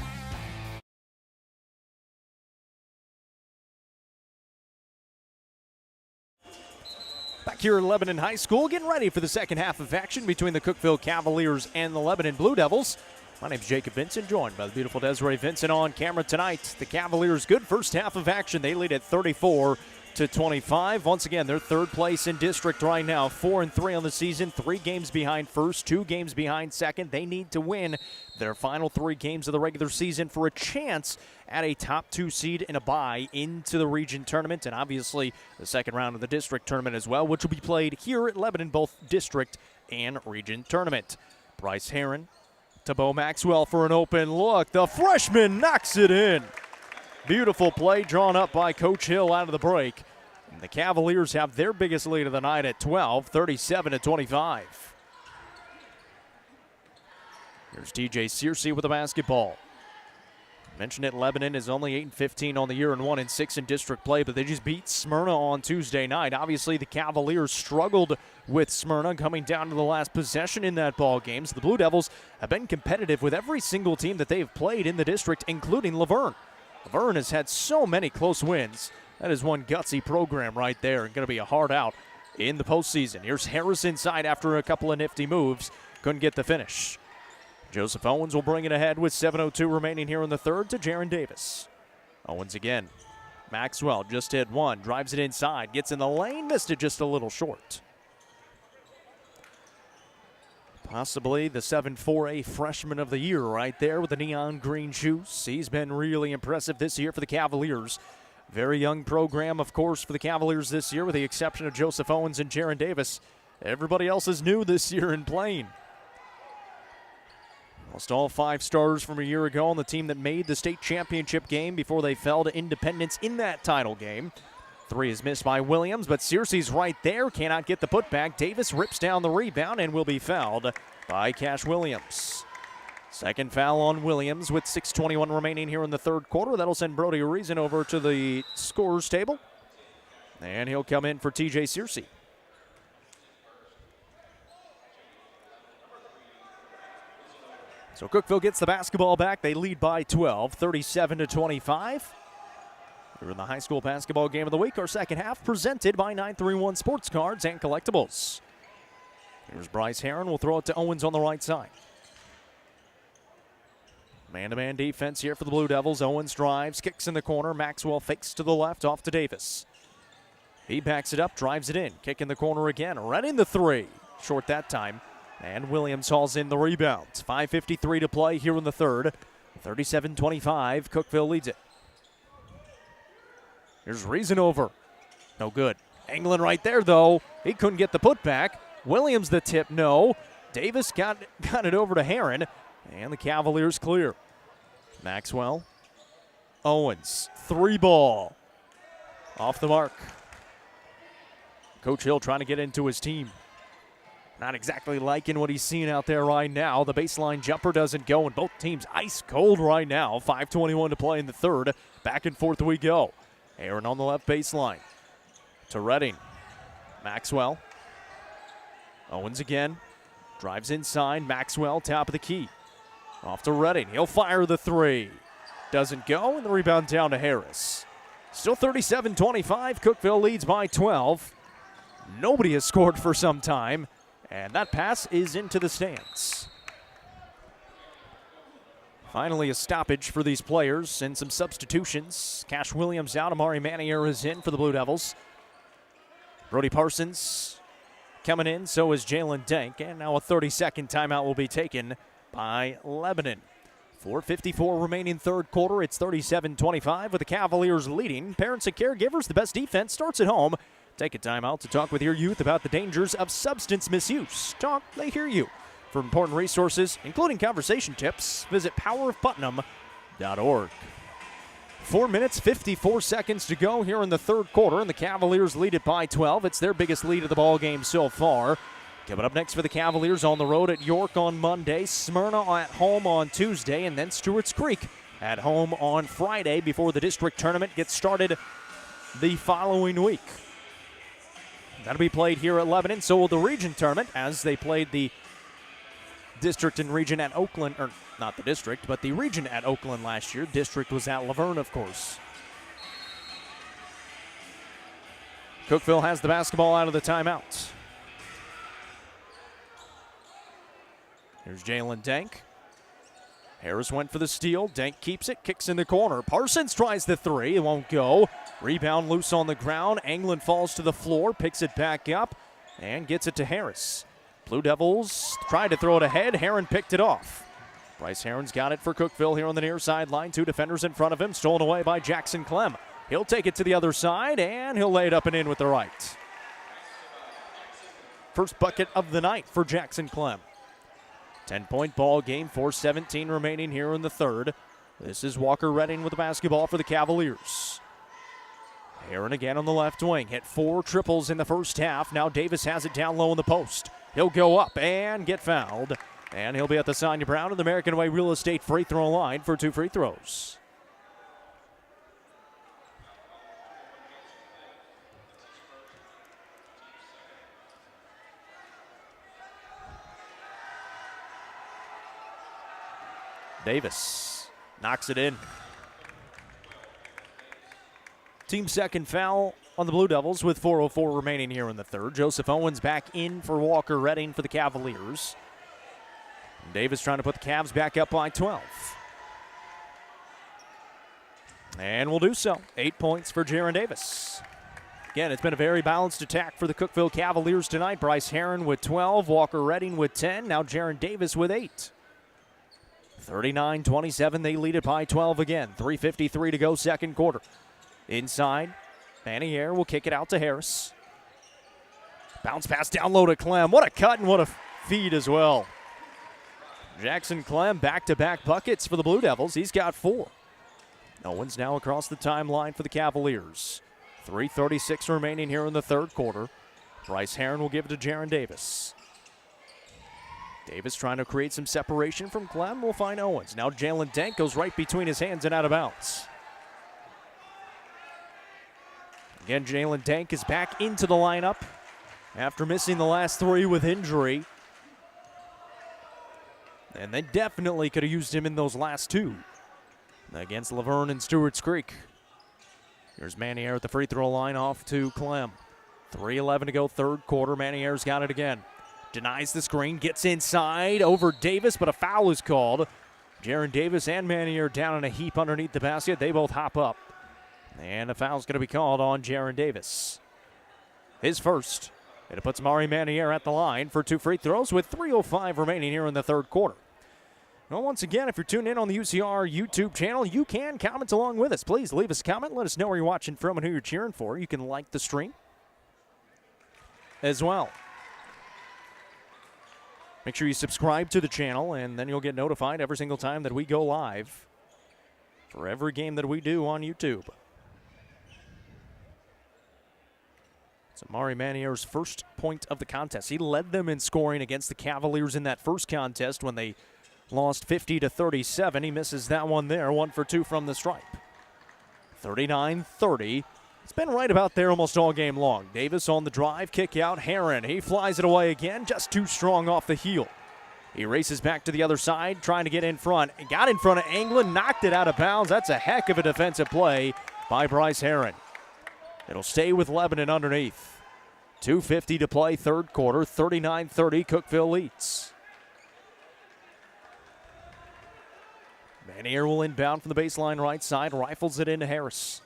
Back here at Lebanon High School, getting ready for the second half of action between the Cookeville Cavaliers and the Lebanon Blue Devils. My name's Jacob Vincent, joined by the beautiful Desiree Vincent on camera tonight. The Cavaliers, good first half of action. They lead at 34-25. Once again, they're third place in district right now, 4-3 on the season, 3 games behind first, 2 games behind second. They need to win their final 3 games of the regular season for a chance at a top 2 seed and a bye into the region tournament, and obviously the second round of the district tournament as well, which will be played here at Lebanon, both district and region tournament. Bryce Heron to Bo Maxwell for an open look. The freshman knocks it in. Beautiful play drawn up by Coach Hill out of the break. And the Cavaliers have their biggest lead of the night at 12, 37-25. Here's TJ Searcy with the basketball. Mentioned it, Lebanon is only 8-15 on the year and 1-6 in district play, but they just beat Smyrna on Tuesday night. Obviously, the Cavaliers struggled with Smyrna coming down to the last possession in that ball game. So the Blue Devils have been competitive with every single team that they've played in the district, including Laverne. Laverne has had so many close wins. That is one gutsy program right there and going to be a hard out in the postseason. Here's Harris inside after a couple of nifty moves. Couldn't get the finish. Joseph Owens will bring it ahead with 7:02 remaining here in the third to Jaron Davis. Owens again. Maxwell just hit one, drives it inside, gets in the lane, missed it just a little short. Possibly the 7-4A freshman of the year right there with the neon green shoes. He's been really impressive this year for the Cavaliers. Very young program, of course, for the Cavaliers this year with the exception of Joseph Owens and Jaron Davis. Everybody else is new this year in playing. Almost all 5 starters from a year ago on the team that made the state championship game before they fell to Independence in that title game. 3 is missed by Williams, but Searcy's right there. Cannot get the putback. Davis rips down the rebound and will be fouled by Cash Williams. Second foul on Williams with 6:21 remaining here in the third quarter. That'll send Brody Reason over to the scorer's table. And he'll come in for TJ Searcy. So Cookeville gets the basketball back. They lead by 12, 37-25. We're in the high school basketball game of the week. Our second half presented by 931 Sports Cards and Collectibles. Here's Bryce Heron. We'll throw it to Owens on the right side. Man-to-man defense here for the Blue Devils. Owens drives, kicks in the corner. Maxwell fakes to the left, off to Davis. He backs it up, drives it in. Kick in the corner again. Right in the 3. Short that time. And Williams hauls in the rebound. 5:53 to play here in the third. 37-25. Cookeville leads it. Here's Reason over. No good. Angling right there, though. He couldn't get the putback. Williams the tip, no. Davis got it over to Heron. And the Cavaliers clear. Maxwell. Owens. 3 ball. Off the mark. Coach Hill trying to get into his team. Not exactly liking what he's seeing out there right now. The baseline jumper doesn't go, and both teams ice cold right now. 5:21 to play in the third. Back and forth we go. Aaron on the left baseline. To Redding. Maxwell. Owens again. Drives inside. Maxwell, top of the key. Off to Redding. He'll fire the 3. Doesn't go, and the rebound down to Harris. Still 37-25. Cookeville leads by 12. Nobody has scored for some time. And that pass is into the stands. Finally, a stoppage for these players and some substitutions. Cash Williams out. Amari Manier is in for the Blue Devils. Brody Parsons coming in. So is Jalen Dank. And now a 30-second timeout will be taken by Lebanon. 4:54 remaining third quarter. It's 37-25 with the Cavaliers leading. Parents and caregivers, the best defense starts at home. Take a timeout to talk with your youth about the dangers of substance misuse. Talk, they hear you. For important resources, including conversation tips, visit powerofputnam.org. 4 minutes, 54 seconds to go here in the third quarter, and the Cavaliers lead it by 12. It's their biggest lead of the ball game so far. Coming up next for the Cavaliers, on the road at York on Monday, Smyrna at home on Tuesday, and then Stewart's Creek at home on Friday before the district tournament gets started the following week. That'll be played here at Lebanon. So will the region tournament, as they played the district and region at Oakland, or not the district, but the region at Oakland last year. District was at Laverne, of course. Cookeville has the basketball out of the timeout. Here's Jalen Dank. Harris went for the steal. Dank keeps it, kicks in the corner. Parsons tries the three. It won't go. Rebound loose on the ground. Anglin falls to the floor, picks it back up, and gets it to Harris. Blue Devils tried to throw it ahead. Heron picked it off. Bryce Heron's got it for Cookeville here on the near sideline. Two defenders in front of him. Stolen away by Jackson Clem. He'll take it to the other side, and he'll lay it up and in with the right. First bucket of the night for Jackson Clem. 10-point ball game, 4:17 remaining here in the third. This is Walker Redding with the basketball for the Cavaliers. Heron again on the left wing. Hit 4 triples in the first half. Now Davis has it down low in the post. He'll go up and get fouled. And he'll be at the Sonia Brown and the American Way Real Estate free throw line for 2 free throws. Davis knocks it in. Team second foul on the Blue Devils with 4:04 remaining here in the third. Joseph Owens back in for Walker Redding for the Cavaliers. Davis trying to put the Cavs back up by 12. And will do so. 8 points for Jaron Davis. Again, it's been a very balanced attack for the Cookeville Cavaliers tonight. Bryce Heron with 12, Walker Redding with 10, now Jaron Davis with 8. 39-27, they lead it by 12 again. 3:53 to go, second quarter. Inside, Manier will kick it out to Harris. Bounce pass down low to Clem. What a cut and what a feed as well. Jackson Clem back-to-back buckets for the Blue Devils. He's got 4. Owens now across the timeline for the Cavaliers. 3:36 remaining here in the third quarter. Bryce Heron will give it to Jaron Davis. Davis trying to create some separation from Clem. We'll find Owens. Now Jalen Dank goes right between his hands and out of bounds. Again, Jalen Dank is back into the lineup after missing the last 3 with injury. And they definitely could have used him in those last 2 against Laverne and Stewart's Creek. Here's Manier at the free throw line off to Clem. 3:11 to go, third quarter. Manier's got it again. Denies the screen, gets inside over Davis, but a foul is called. Jaron Davis and Manier down in a heap underneath the basket. They both hop up. And a foul's going to be called on Jaron Davis. His first. And it puts Mari Manier at the line for 2 free throws with 3:05 remaining here in the third quarter. Well, once again, if you're tuned in on the UCR YouTube channel, you can comment along with us. Please leave us a comment. Let us know where you're watching from and who you're cheering for. You can like the stream as well. Make sure you subscribe to the channel, and then you'll get notified every single time that we go live for every game that we do on YouTube. It's Amari Manier's first point of the contest. He led them in scoring against the Cavaliers in that first contest when they lost 50-37. He misses that one there. 1 for 2 from the stripe. 39-30. It's been right about there almost all game long. Davis on the drive, kick out. Heron, he flies it away again, just too strong off the heel. He races back to the other side, trying to get in front. Got in front of Anglin, knocked it out of bounds. That's a heck of a defensive play by Bryce Heron. It'll stay with Lebanon underneath. 2:50 to play, third quarter. 39-30, Cookeville leads. Manier will inbound from the baseline right side, rifles it into Harris.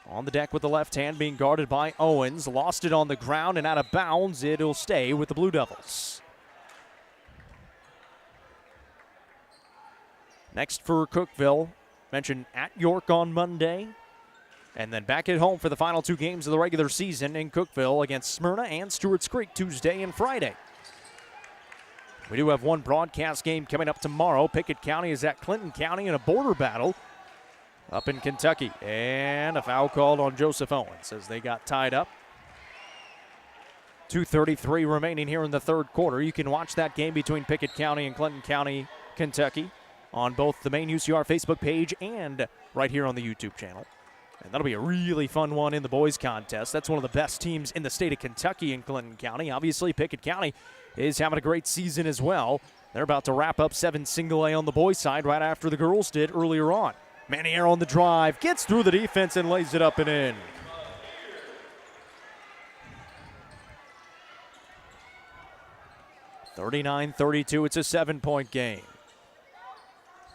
On the deck with the left hand, being guarded by Owens. Lost it on the ground and out of bounds. It'll stay with the Blue Devils. Next for Cookeville, mentioned at York on Monday. And then back at home for the final 2 games of the regular season in Cookeville against Smyrna and Stewart's Creek Tuesday and Friday. We do have one broadcast game coming up tomorrow. Pickett County is at Clinton County in a border battle up in Kentucky. And a foul called on Joseph Owens as they got tied up. 2:33 remaining here in the third quarter. You can watch that game between Pickett County and Clinton County, Kentucky on both the main UCR Facebook page and right here on the YouTube channel. And that'll be a really fun one in the boys contest. That's one of the best teams in the state of Kentucky in Clinton County. Obviously, Pickett County is having a great season as well. They're about to wrap up 7 single A on the boys side right after the girls did earlier on. Manier on the drive, gets through the defense and lays it up and in. (39-32), it's a 7-point game.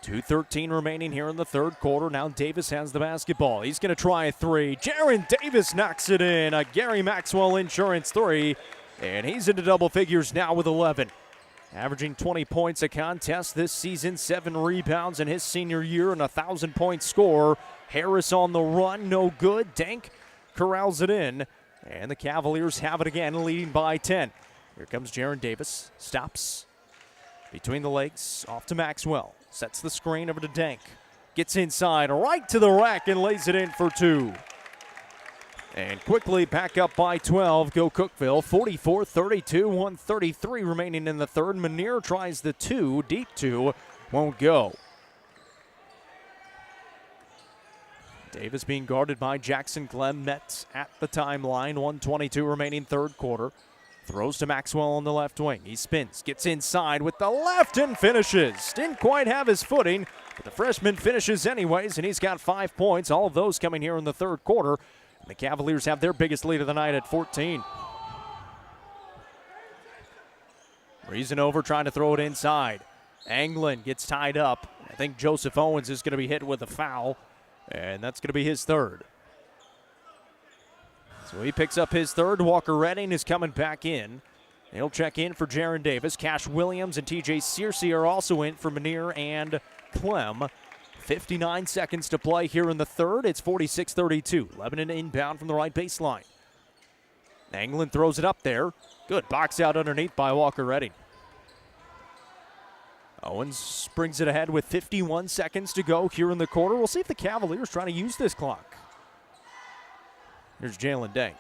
2:13 remaining here in the third quarter. Now Davis has the basketball. He's going to try a 3. Jaron Davis knocks it in. A Gary Maxwell Insurance 3. And he's into double figures now with 11. Averaging 20 points a contest this season. 7 rebounds in his senior year and a 1,000-point score. Harris on the run. No good. Dank corrals it in. And the Cavaliers have it again, leading by 10. Here comes Jaron Davis. Stops between the legs. Off to Maxwell. Sets the screen over to Dank. Gets inside, right to the rack, and lays it in for 2. And quickly back up by 12. Go Cookeville. 44-32, 1:33 remaining in the third. Manier tries the 2. Deep 2. Won't go. Davis being guarded by Jackson Clem. Met at the timeline. 1:22 remaining third quarter. Throws to Maxwell on the left wing. He spins, gets inside with the left and finishes. Didn't quite have his footing, but the freshman finishes anyways, and he's got 5 points. All of those coming here in the third quarter. And the Cavaliers have their biggest lead of the night at 14. Reason over, trying to throw it inside. Anglin gets tied up. I think Joseph Owens is going to be hit with a foul, and that's going to be his third. So he picks up his third. Walker Redding is coming back in. He'll check in for Jaron Davis. Cash Williams and TJ Searcy are also in for Manier and Clem. 59 seconds to play here in the third. It's 46-32. Lebanon inbound from the right baseline. Anglin throws it up there. Good box out underneath by Walker Redding. Owens brings it ahead with 51 seconds to go here in the quarter. We'll see if the Cavaliers trying to use this clock. Here's Jalen Dank.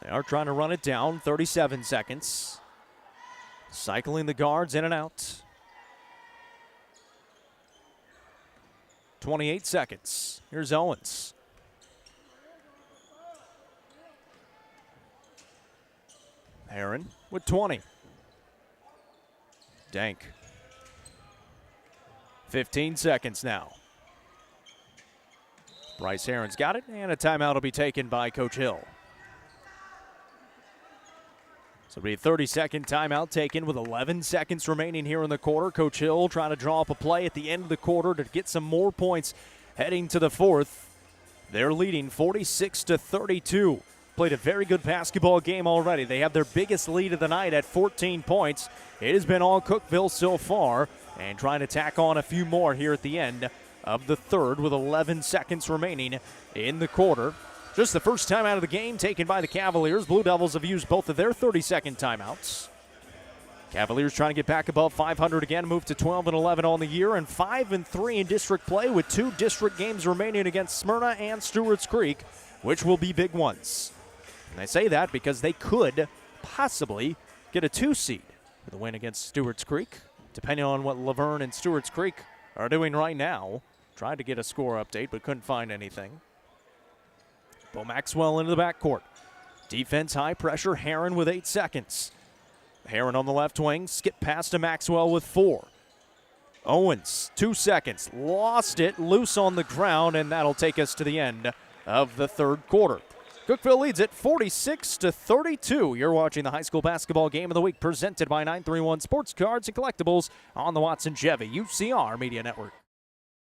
They are trying to run it down. 37 seconds. Cycling the guards in and out. 28 seconds. Here's Owens. Heron with 20. Dank. 15 seconds now. Bryce Heron's got it, and a timeout will be taken by Coach Hill. So it'll be a 30-second timeout taken with 11 seconds remaining here in the quarter. Coach Hill trying to draw up a play at the end of the quarter to get some more points heading to the fourth. They're leading 46-32. Played a very good basketball game already. They have their biggest lead of the night at 14 points. It has been all Cookeville so far, and trying to tack on a few more here at the end of the third with 11 seconds remaining in the quarter. Just the first time out of the game taken by the Cavaliers. Blue Devils have used both of their 30-second timeouts. Cavaliers trying to get back above 500 again, move to 12-11 on the year, and 5-3 in district play with 2 district games remaining against Smyrna and Stewart's Creek, which will be big ones. And I say that because they could possibly get a 2 seed with a win against Stewart's Creek, depending on what Laverne and Stewart's Creek are doing right now. Tried to get a score update, but couldn't find anything. Bo Maxwell into the backcourt. Defense, high pressure. Heron with 8 seconds. Heron on the left wing. Skip pass to Maxwell with 4. Owens, 2 seconds. Lost it. Loose on the ground, and that'll take us to the end of the third quarter. Cookeville leads it 46-32. You're watching the high school basketball game of the week presented by 931 Sports Cards and Collectibles on the Watson Chevy UCR Media Network.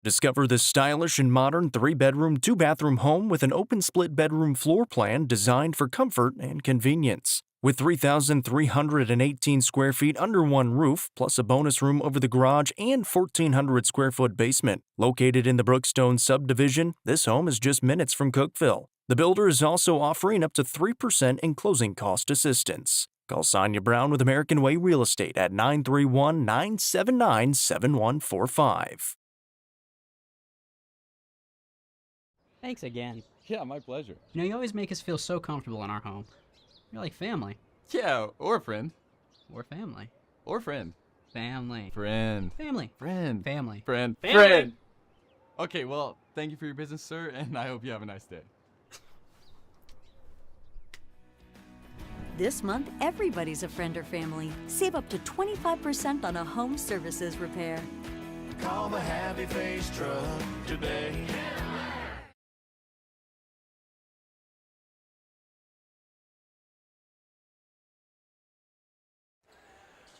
Discover this stylish and modern 3-bedroom, 2-bathroom home with an open split bedroom floor plan designed for comfort and convenience. With 3,318 square feet under one roof, plus a bonus room over the garage and 1,400 square foot basement. Located in the Brookstone subdivision, this home is just minutes from Cookeville. The builder is also offering up to 3% in closing cost assistance. Call Sonia Brown with American Way Real Estate at 931-979-7145.
Thanks again.
Yeah, my pleasure.
You know, you always make us feel so comfortable in our home. You're like family.
Yeah, or a friend.
Or family.
Or friend.
Family.
Friend.
Family.
Friend.
Family.
Friend.
Family.
Friend. Okay, well, thank you for your business, sir, and I hope you have a nice day.
This month, everybody's a friend or family. Save up to 25% on a home services repair.
Call the Happy Face Truck today.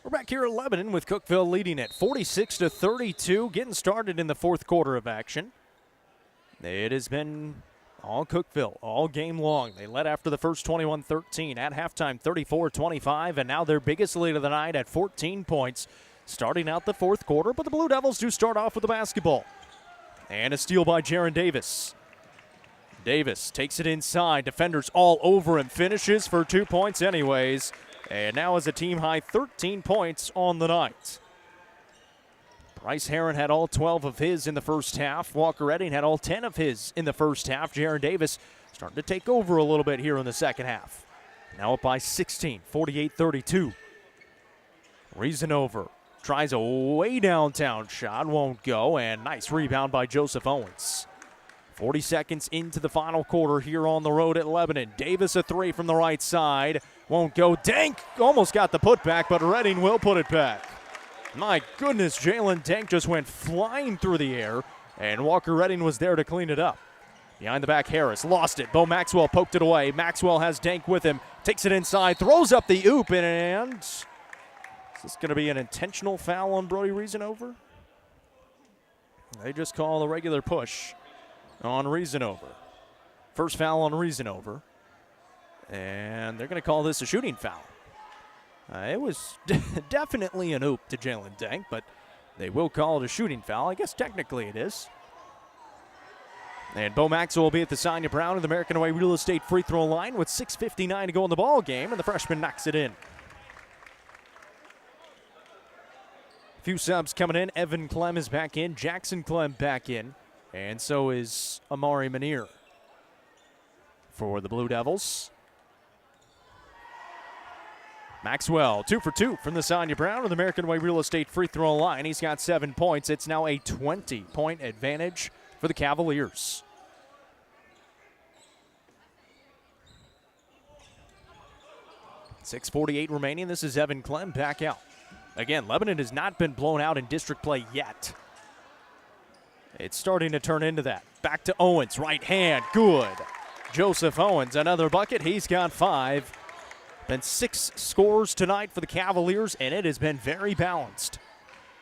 We're back here at Lebanon with Cookeville leading it 46-32, getting started in the fourth quarter of action. It has been all Cookeville all game long. They led after the first 21-13 at halftime, 34-25, and now their biggest lead of the night at 14 points starting out the fourth quarter. But the Blue Devils do start off with the basketball. And a steal by Jaron Davis. Davis takes it inside. Defenders all over him. Finishes for 2 points anyways. And now has a team-high 13 points on the night. Bryce Herron had all 12 of his in the first half. Walker Redding had all 10 of his in the first half. Jaron Davis starting to take over a little bit here in the second half. Now up by 16, 48-32. Reasonover tries a way downtown shot, won't go, and nice rebound by Joseph Owens. 40 seconds into the final quarter here on the road at Lebanon. Davis a three from the right side. Won't go. Dank almost got the putback, but Redding will put it back. My goodness, Jalen Dank just went flying through the air, and Walker Redding was there to clean it up. Behind the back, Harris lost it. Bo Maxwell poked it away. Maxwell has Dank with him. Takes it inside, throws up the oop, and is this going to be an intentional foul on Brody Reasonover? They just call the regular push on Reasonover. First foul on Reasonover. And they're going to call this a shooting foul. It was definitely an oop to Jalen Dank, but they will call it a shooting foul. I guess technically it is. And Bo Maxwell will be at the Sonia Brown and the American Way Real Estate free throw line with 6:59 to go in the ball game, and the freshman knocks it in. A few subs coming in. Evan Clem is back in. Jackson Clem back in. And so is Amari Manier for the Blue Devils. Maxwell, 2 for 2 from the Sonia Brown with American Way Real Estate free throw line. He's got 7 points. It's now a 20-point advantage for the Cavaliers. .648 remaining. This is Evan Clem back out. Again, Lebanon has not been blown out in district play yet. It's starting to turn into that. Back to Owens, right hand, good. Joseph Owens, another bucket. He's got 5. Been 6 scores tonight for the Cavaliers, and it has been very balanced.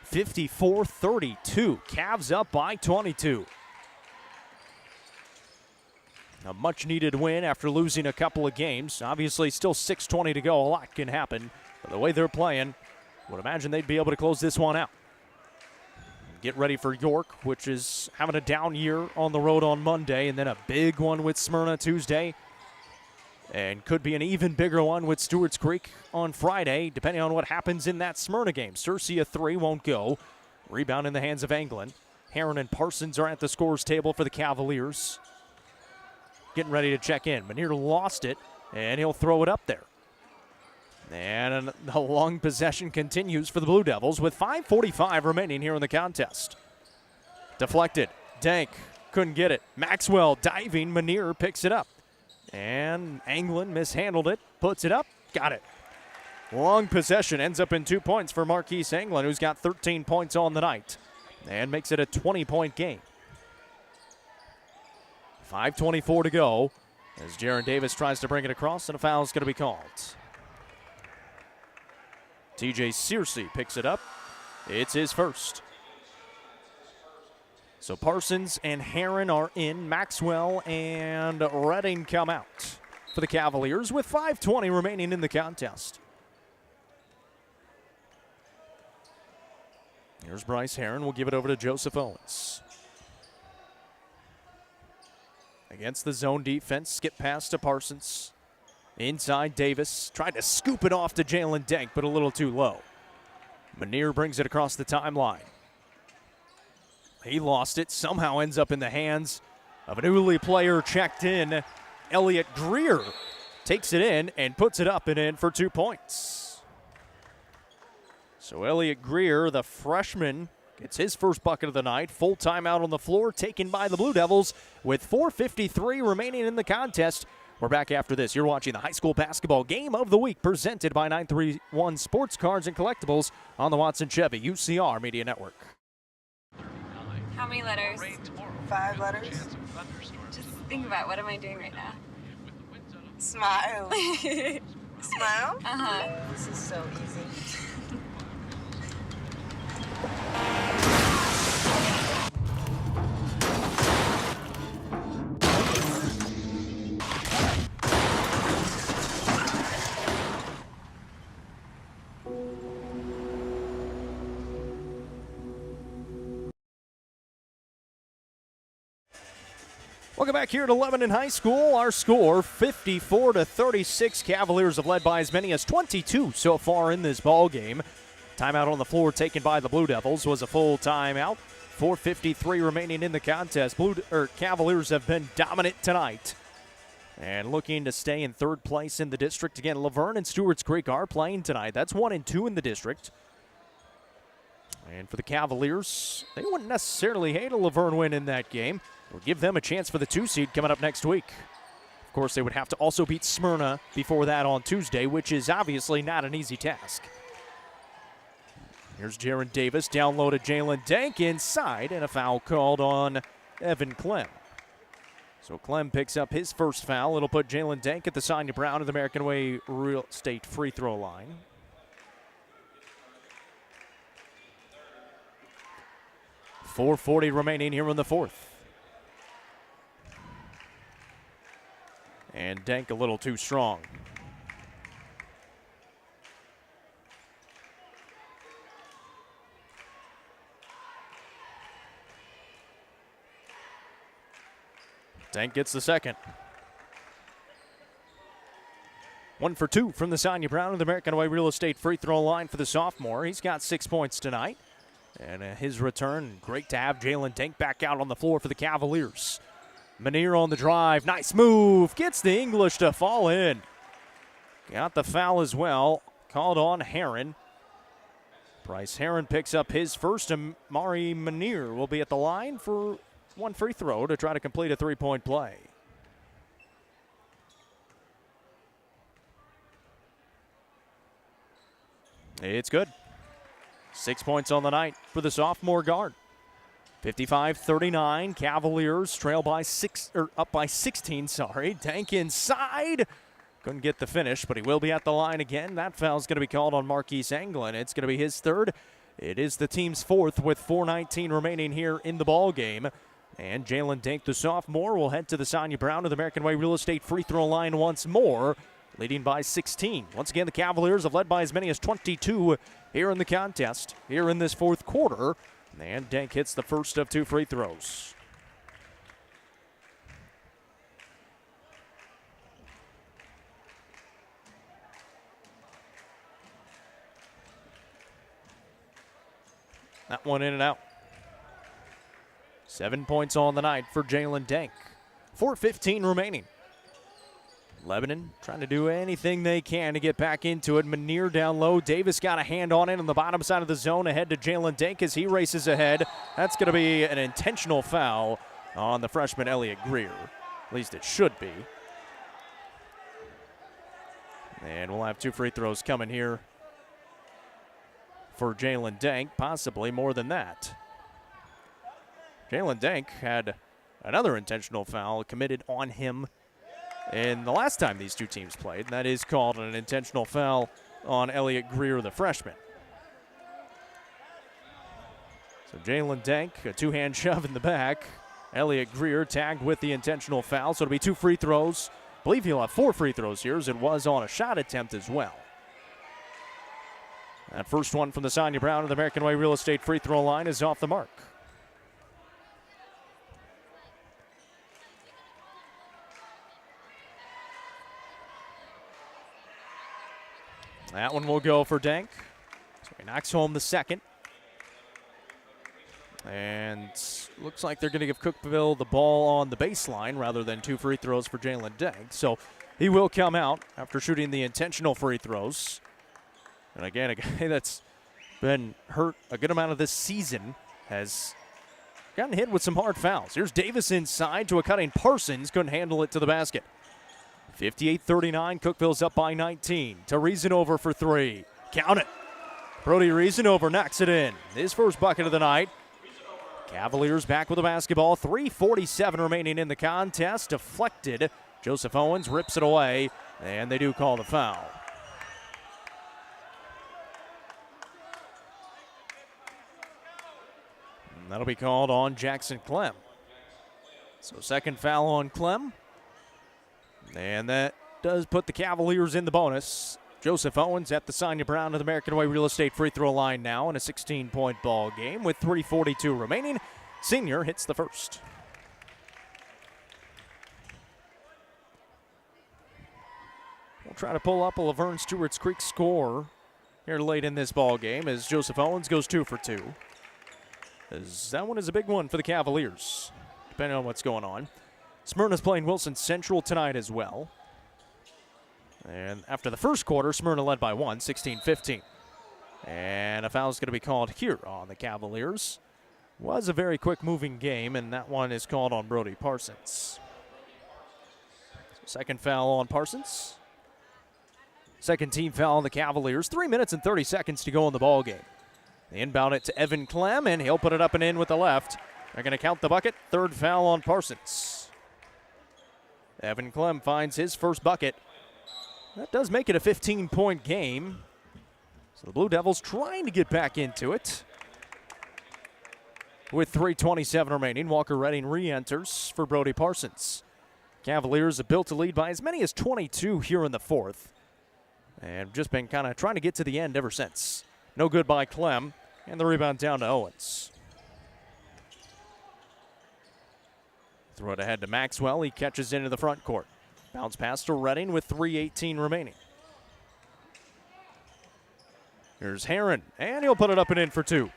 54-32. Cavs up by 22. A much-needed win after losing a couple of games. Obviously, still 6:20 to go. A lot can happen. But the way they're playing, would imagine they'd be able to close this one out. Get ready for York, which is having a down year on the road on Monday, and then a big one with Smyrna Tuesday. And could be an even bigger one with Stewart's Creek on Friday, depending on what happens in that Smyrna game. Searcy a 3 won't go. Rebound in the hands of Anglin. Heron and Parsons are at the scores table for the Cavaliers. Getting ready to check in. Manier lost it, and he'll throw it up there. And the long possession continues for the Blue Devils with 5:45 remaining here in the contest. Deflected. Dank couldn't get it. Maxwell diving. Manier picks it up. And Anglin mishandled it. Puts it up. Got it. Long possession ends up in 2 points for Marquise Anglin, who's got 13 points on the night. And makes it a 20-point game. 5:24 to go. As Jaron Davis tries to bring it across, and a foul is going to be called. TJ Searcy picks it up. It's his first. So Parsons and Herron are in. Maxwell and Redding come out for the Cavaliers with 5:20 remaining in the contest. Here's Bryce Herron. We'll give it over to Joseph Owens. Against the zone defense, skip pass to Parsons. Inside Davis, tried to scoop it off to Jalen Denk, but a little too low. Manier brings it across the timeline. He lost it, somehow ends up in the hands of a newly player checked in. Elliott Greer takes it in and puts it up and in for 2 points. So Elliott Greer, the freshman, gets his first bucket of the night. Full timeout on the floor taken by the Blue Devils with 4:53 remaining in the contest. We're back after this. You're watching the high school basketball game of the week presented by 931 Sports Cards and Collectibles on the Watson Chevy UCR Media Network.
How many letters? 5 letters. Just think about, what am I doing right now? Smile. Smile? Uh-huh. This is so easy.
Welcome back here to Lebanon High School. Our score, 54-36. Cavaliers have led by as many as 22 so far in this ball game. Timeout on the floor taken by the Blue Devils was a full timeout. 4:53 remaining in the contest. Cavaliers have been dominant tonight and looking to stay in third place in the district. Again, Laverne and Stewart's Creek are playing tonight. That's 1 and 2 in the district. And for the Cavaliers, they wouldn't necessarily hate a Laverne win in that game. It'll give them a chance for the 2 seed coming up next week. Of course, they would have to also beat Smyrna before that on Tuesday, which is obviously not an easy task. Here's Jaron Davis, down low to Jalen Denk inside, and a foul called on Evan Clem. So Clem picks up his first foul. It'll put Jalen Denk at the Sonia Brown of the American Way Real Estate free throw line. .440 remaining here in the fourth. And Denk a little too strong. Denk gets the second. 1 for 2 from the Sonia Brown of the American Way Real Estate free throw line for the sophomore. He's got 6 points tonight. And his return, great to have Jalen Denk back out on the floor for the Cavaliers. Manier on the drive, nice move, gets the English to fall in. Got the foul as well, called on Herron. Bryce Herron picks up his first, and Mari Manier will be at the line for 1 free throw to try to complete a 3-point play. It's good. 6 points on the night for the sophomore guard. 55-39. Cavaliers trail by up by 16. Denk inside. Couldn't get the finish, but he will be at the line again. That foul's going to be called on Marquise Anglin. It's going to be his third. It is the team's fourth with 4:19 remaining here in the ball game. And Jalen Denk, the sophomore, will head to the Sonia Brown of the American Way Real Estate free throw line once more, leading by 16. Once again, the Cavaliers have led by as many as 22 here in the contest, here in this fourth quarter. And Denk hits the first of 2 free throws. That one in and out. 7 points on the night for Jalen Denk. 4:15 remaining. Lebanon trying to do anything they can to get back into it. Manier down low. Davis got a hand on it on the bottom side of the zone ahead to Jalen Denk as he races ahead. That's going to be an intentional foul on the freshman Elliott Greer. At least it should be. And we'll have 2 free throws coming here for Jalen Denk, possibly more than that. Jalen Denk had another intentional foul committed on him in the last time these two teams played, and that is called an intentional foul on Elliott Greer, the freshman. So Jalen Dank, a two-hand shove in the back. Elliott Greer tagged with the intentional foul, so it'll be 2 free throws. I believe he'll have 4 free throws here, as it was on a shot attempt as well. That first one from the Sonia Brown of the American Way Real Estate free throw line is off the mark. That one will go for Dank. So he knocks home the second. And looks like they're going to give Cookeville the ball on the baseline rather than 2 free throws for Jalen Dank. So he will come out after shooting the intentional free throws. And again, a guy that's been hurt a good amount of this season has gotten hit with some hard fouls. Here's Davis inside to a cutting Parsons. Couldn't handle it to the basket. 58-39, Cookeville's up by 19. To Reasonover for 3. Count it. Brody Reasonover knocks it in. His first bucket of the night. Cavaliers back with the basketball. 3:47 remaining in the contest. Deflected. Joseph Owens rips it away, and they do call the foul. And that'll be called on Jackson Clem. So second foul on Clem. And that does put the Cavaliers in the bonus. Joseph Owens at the Sonia Brown of the American Way Real Estate free throw line now in a 16-point ball game with 3:42 remaining. Senior hits the first. We'll try to pull up a Laverne Stewart's Creek score here late in this ball game as Joseph Owens goes 2 for 2. As that one is a big one for the Cavaliers, depending on what's going on. Smyrna's playing Wilson Central tonight as well. And after the first quarter, Smyrna led by 1, 16-15. And a foul is going to be called here on the Cavaliers. Was a very quick-moving game, and that one is called on Brody Parsons. So second foul on Parsons. Second team foul on the Cavaliers. 3 minutes and 30 seconds to go in the ball game. They inbound it to Evan Clem, and he'll put it up and in with the left. They're going to count the bucket. Third foul on Parsons. Evan Clem finds his first bucket. That does make it a 15-point game. So the Blue Devils trying to get back into it. With 3:27 remaining, Walker Redding re-enters for Brody Parsons. Cavaliers have built a lead by as many as 22 here in the fourth. And just been kind of trying to get to the end ever since. No good by Clem, and the rebound down to Owens. Throw it ahead to Maxwell. He catches into the front court. Bounce pass to Redding with 3:18 remaining. Here's Heron, and he'll put it up and in for 2.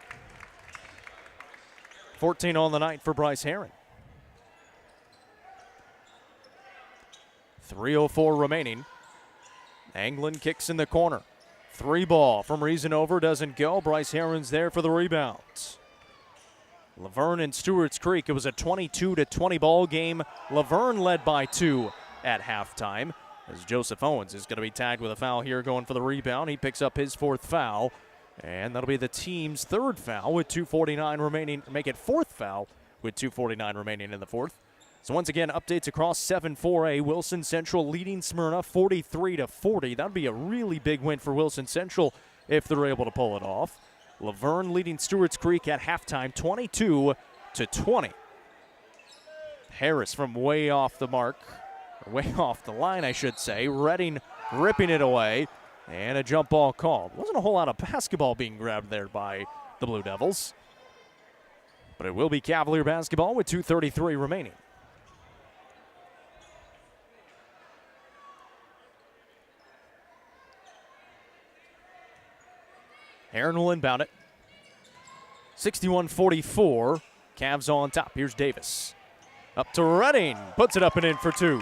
14 on the night for Bryce Heron. 3:04 remaining. Anglin kicks in the corner. 3 ball from Reasonover doesn't go. Bryce Heron's there for the rebound. Laverne and Stewart's Creek, it was a 22-20 ball game. Laverne led by 2 at halftime, as Joseph Owens is going to be tagged with a foul here going for the rebound. He picks up his 4th foul, and that'll be the team's 3rd foul with 2:49 remaining. Make it 4th foul with 2:49 remaining in the 4th. So once again, updates across 7-4A. Wilson Central leading Smyrna 43-40. That would be a really big win for Wilson Central if they're able to pull it off. Laverne leading Stewart's Creek at halftime 22-20. Harris from way off the mark, or way off the line, I should say. Redding ripping it away, and a jump ball called. Wasn't a whole lot of basketball being grabbed there by the Blue Devils. But it will be Cavalier basketball with 2:33 remaining. Heron will inbound it. 61-44. Cavs on top. Here's Davis. Up to Redding. Puts it up and in for 2.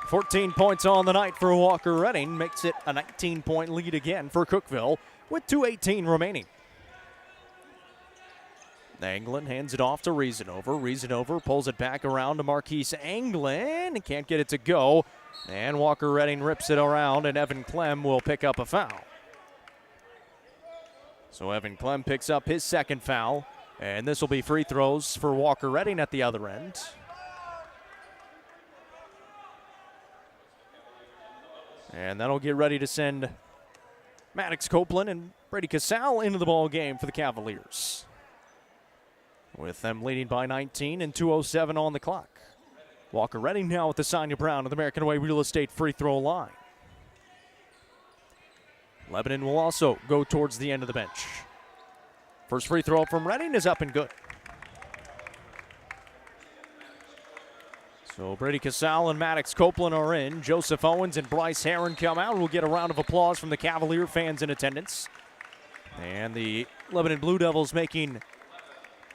14 points on the night for Walker Redding. Makes it a 19-point lead again for Cookeville with 2:18 remaining. Anglin hands it off to Reasonover. Reasonover pulls it back around to Marquise Anglin. Can't get it to go. And Walker Redding rips it around, and Evan Clem will pick up a foul. So Evan Clem picks up his 2nd foul, and this will be free throws for Walker Redding at the other end. And that'll get ready to send Maddox Copeland and Brady Casale into the ball game for the Cavaliers, with them leading by 19 and 2:07 on the clock. Walker Redding now with the Sonia Brown of the American Way Real Estate free throw line. Lebanon will also go towards the end of the bench. First free throw from Redding is up and good. So Brady Casale and Maddox Copeland are in. Joseph Owens and Bryce Herron come out. We'll get a round of applause from the Cavalier fans in attendance. And the Lebanon Blue Devils making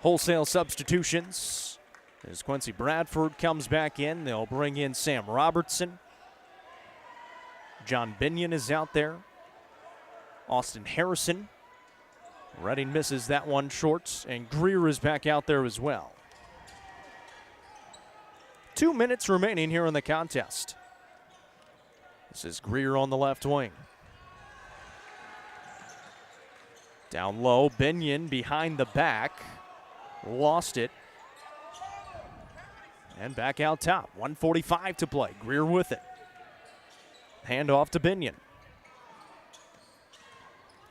wholesale substitutions. As Quincy Bradford comes back in, they'll bring in Sam Robertson. John Binion is out there. Austin Harrison. Redding misses that one short, and Greer is back out there as well. 2 minutes remaining here in the contest. This is Greer on the left wing. Down low, Binion behind the back. Lost it. And back out top. 1:45 to play. Greer with it. Hand off to Binion.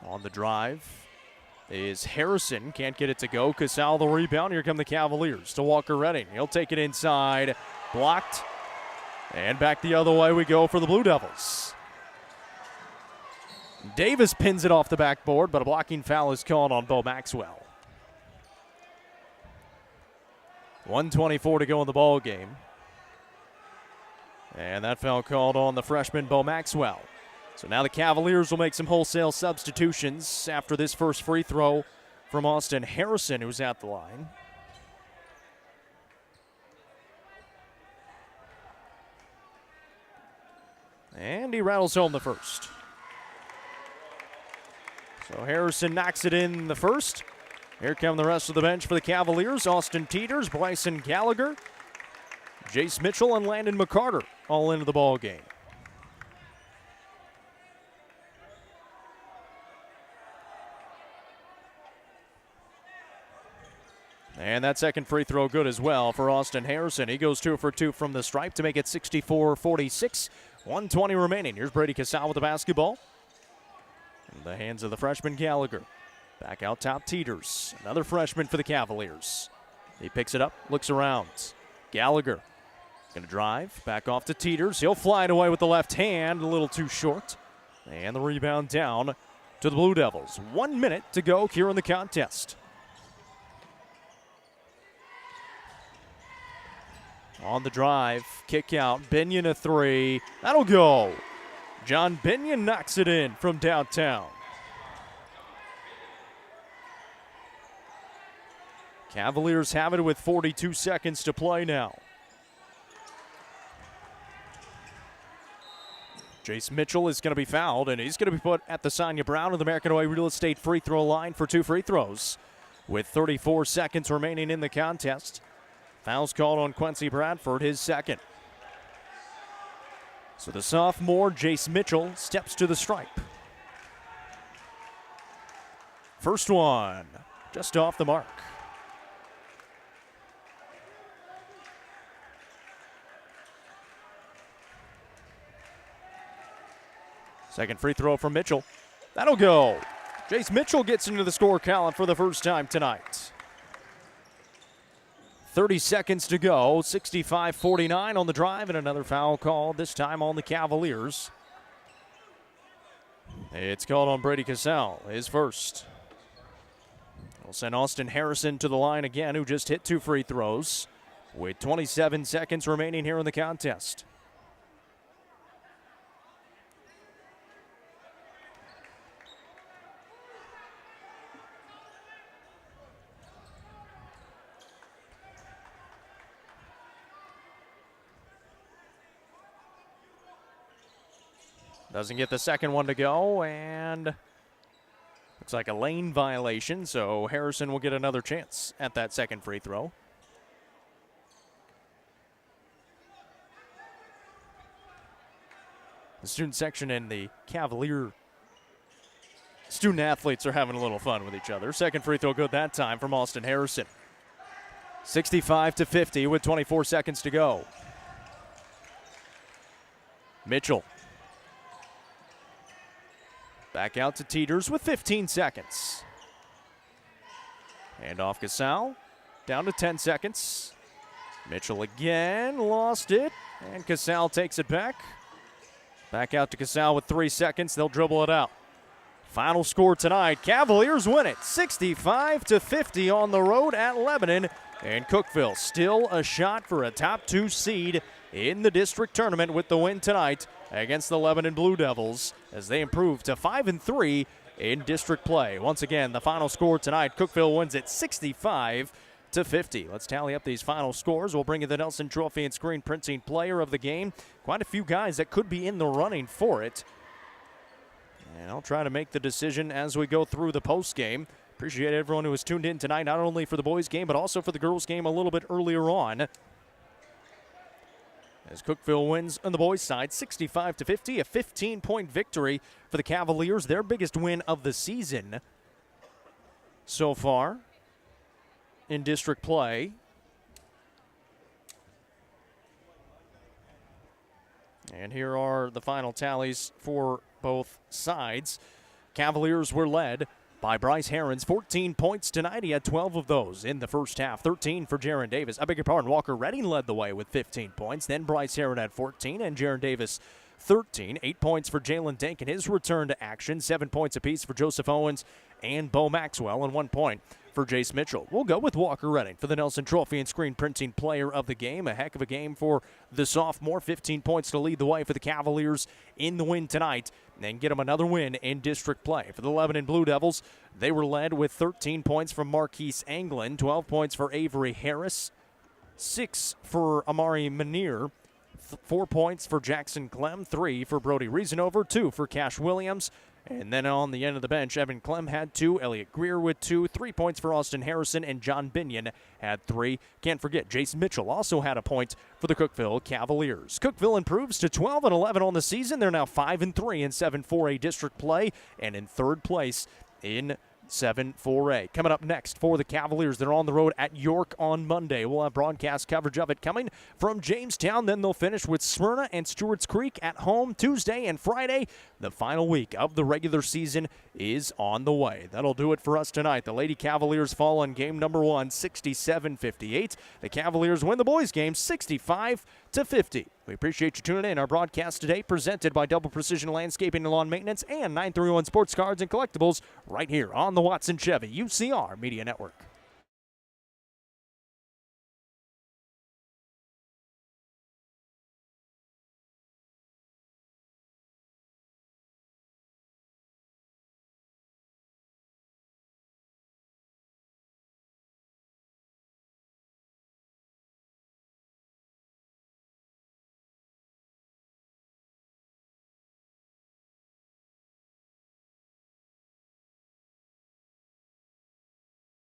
On the drive is Harrison. Can't get it to go. Casale the rebound. Here come the Cavaliers to Walker Redding. He'll take it inside. Blocked. And back the other way we go for the Blue Devils. Davis pins it off the backboard, but a blocking foul is called on Bo Maxwell. 1:24 to go in the ball game. And that foul called on the freshman Bo Maxwell. So now the Cavaliers will make some wholesale substitutions after this first free throw from Austin Harrison, who's at the line. And he rattles home the first. So Harrison knocks it in the first. Here come the rest of the bench for the Cavaliers. Austin Teeters, Bryson Gallagher, Jace Mitchell, and Landon McCarter all into the ball game. And that second free throw good as well for Austin Harrison. He goes 2 for 2 from the stripe to make it 64-46. 1:20 remaining. Here's Brady Casale with the basketball. In the hands of the freshman Gallagher. Back out top, Teeters. Another freshman for the Cavaliers. He picks it up, looks around. Gallagher going to drive. Back off to Teeters. He'll fly it away with the left hand. A little too short. And the rebound down to the Blue Devils. 1 minute to go here in the contest. On the drive, kick out, Binion a three. That'll go. John Binion knocks it in from downtown. Cavaliers have it with 42 seconds to play now. Jace Mitchell is going to be fouled, and he's going to be put at the Sonia Brown of the American Way Real Estate free throw line for 2 free throws. With 34 seconds remaining in the contest. Foul's called on Quincy Bradford, his second. So the sophomore, Jace Mitchell, steps to the stripe. First one, just off the mark. Second free throw from Mitchell. That'll go. Jace Mitchell gets into the score count for the first time tonight. 30 seconds to go, 65-49 on the drive, and another foul called, this time on the Cavaliers. It's called on Brady Casale, his first. We'll send Austin Harrison to the line again, who just hit 2 free throws, with 27 seconds remaining here in the contest. Doesn't get the second one to go, and looks like a lane violation, so Harrison will get another chance at that second free throw. The student section and the Cavalier student athletes are having a little fun with each other. Second free throw good that time from Austin Harrison. 65-50 with 24 seconds to go. Mitchell Back out to Teeters with 15 seconds. Hand off Casal. Down to 10 seconds. Mitchell again, lost it. And Casal takes it back. Back out to Casal with 3 seconds. They'll dribble it out. Final score tonight, Cavaliers win it 65-50 on the road at Lebanon. And Cookeville still a shot for a top 2 seed in the district tournament with the win tonight against the Lebanon Blue Devils as they improve to 5-3 in district play. Once again, the final score tonight, Cookeville wins it 65-50. Let's tally up these final scores. We'll bring you the Nelson Trophy and Screen Printing Player of the Game. Quite a few guys that could be in the running for it. And I'll try to make the decision as we go through the post game. Appreciate everyone who has tuned in tonight, not only for the boys game, but also for the girls game a little bit earlier on. As Cookeville wins on the boys' side, 65-50, a 15-point victory for the Cavaliers, their biggest win of the season so far in district play. And here are the final tallies for both sides. Cavaliers were led by Bryce Herons, 14 points tonight. He had 12 of those in the first half. 13 for Jaron Davis. I beg your pardon, Walker Redding led the way with 15 points. Then Bryce Heron had 14 and Jaron Davis 13. 8 points for Jalen Dink in his return to action. 7 points apiece for Joseph Owens and Bo Maxwell, and 1 point for Jace Mitchell. We'll go with Walker Redding for the Nelson Trophy and Screen Printing Player of the Game. A heck of a game for the sophomore. 15 points to lead the way for the Cavaliers in the win tonight and get them another win in district play. For the Lebanon Blue Devils, they were led with 13 points from Marquise Anglin, 12 points for Avery Harris, 6 for Amari Manier, 4 points for Jackson Clem, 3 for Brody Reasonover, 2 for Cash Williams. And then on the end of the bench, Evan Clem had 2, Elliot Greer with 2, 3 points for Austin Harrison, and John Binion had 3. Can't forget, Jace Mitchell also had a point for the Cookeville Cavaliers. Cookeville improves to 12-11 on the season. They're now 5-3 in 7-4A district play and in third place in 7-4A. Coming up next for the Cavaliers, they're on the road at York on Monday. We'll have broadcast coverage of it coming from Jamestown. Then they'll finish with Smyrna and Stewart's Creek at home Tuesday and Friday. The final week of the regular season is on the way. That'll do it for us tonight. The Lady Cavaliers fall in game number 1, 67-58. The Cavaliers win the boys game 65-50. We appreciate you tuning in. Our broadcast today presented by Double Precision Landscaping and Lawn Maintenance and 931 Sports Cards and Collectibles right here on the Watson Chevy UCR Media Network.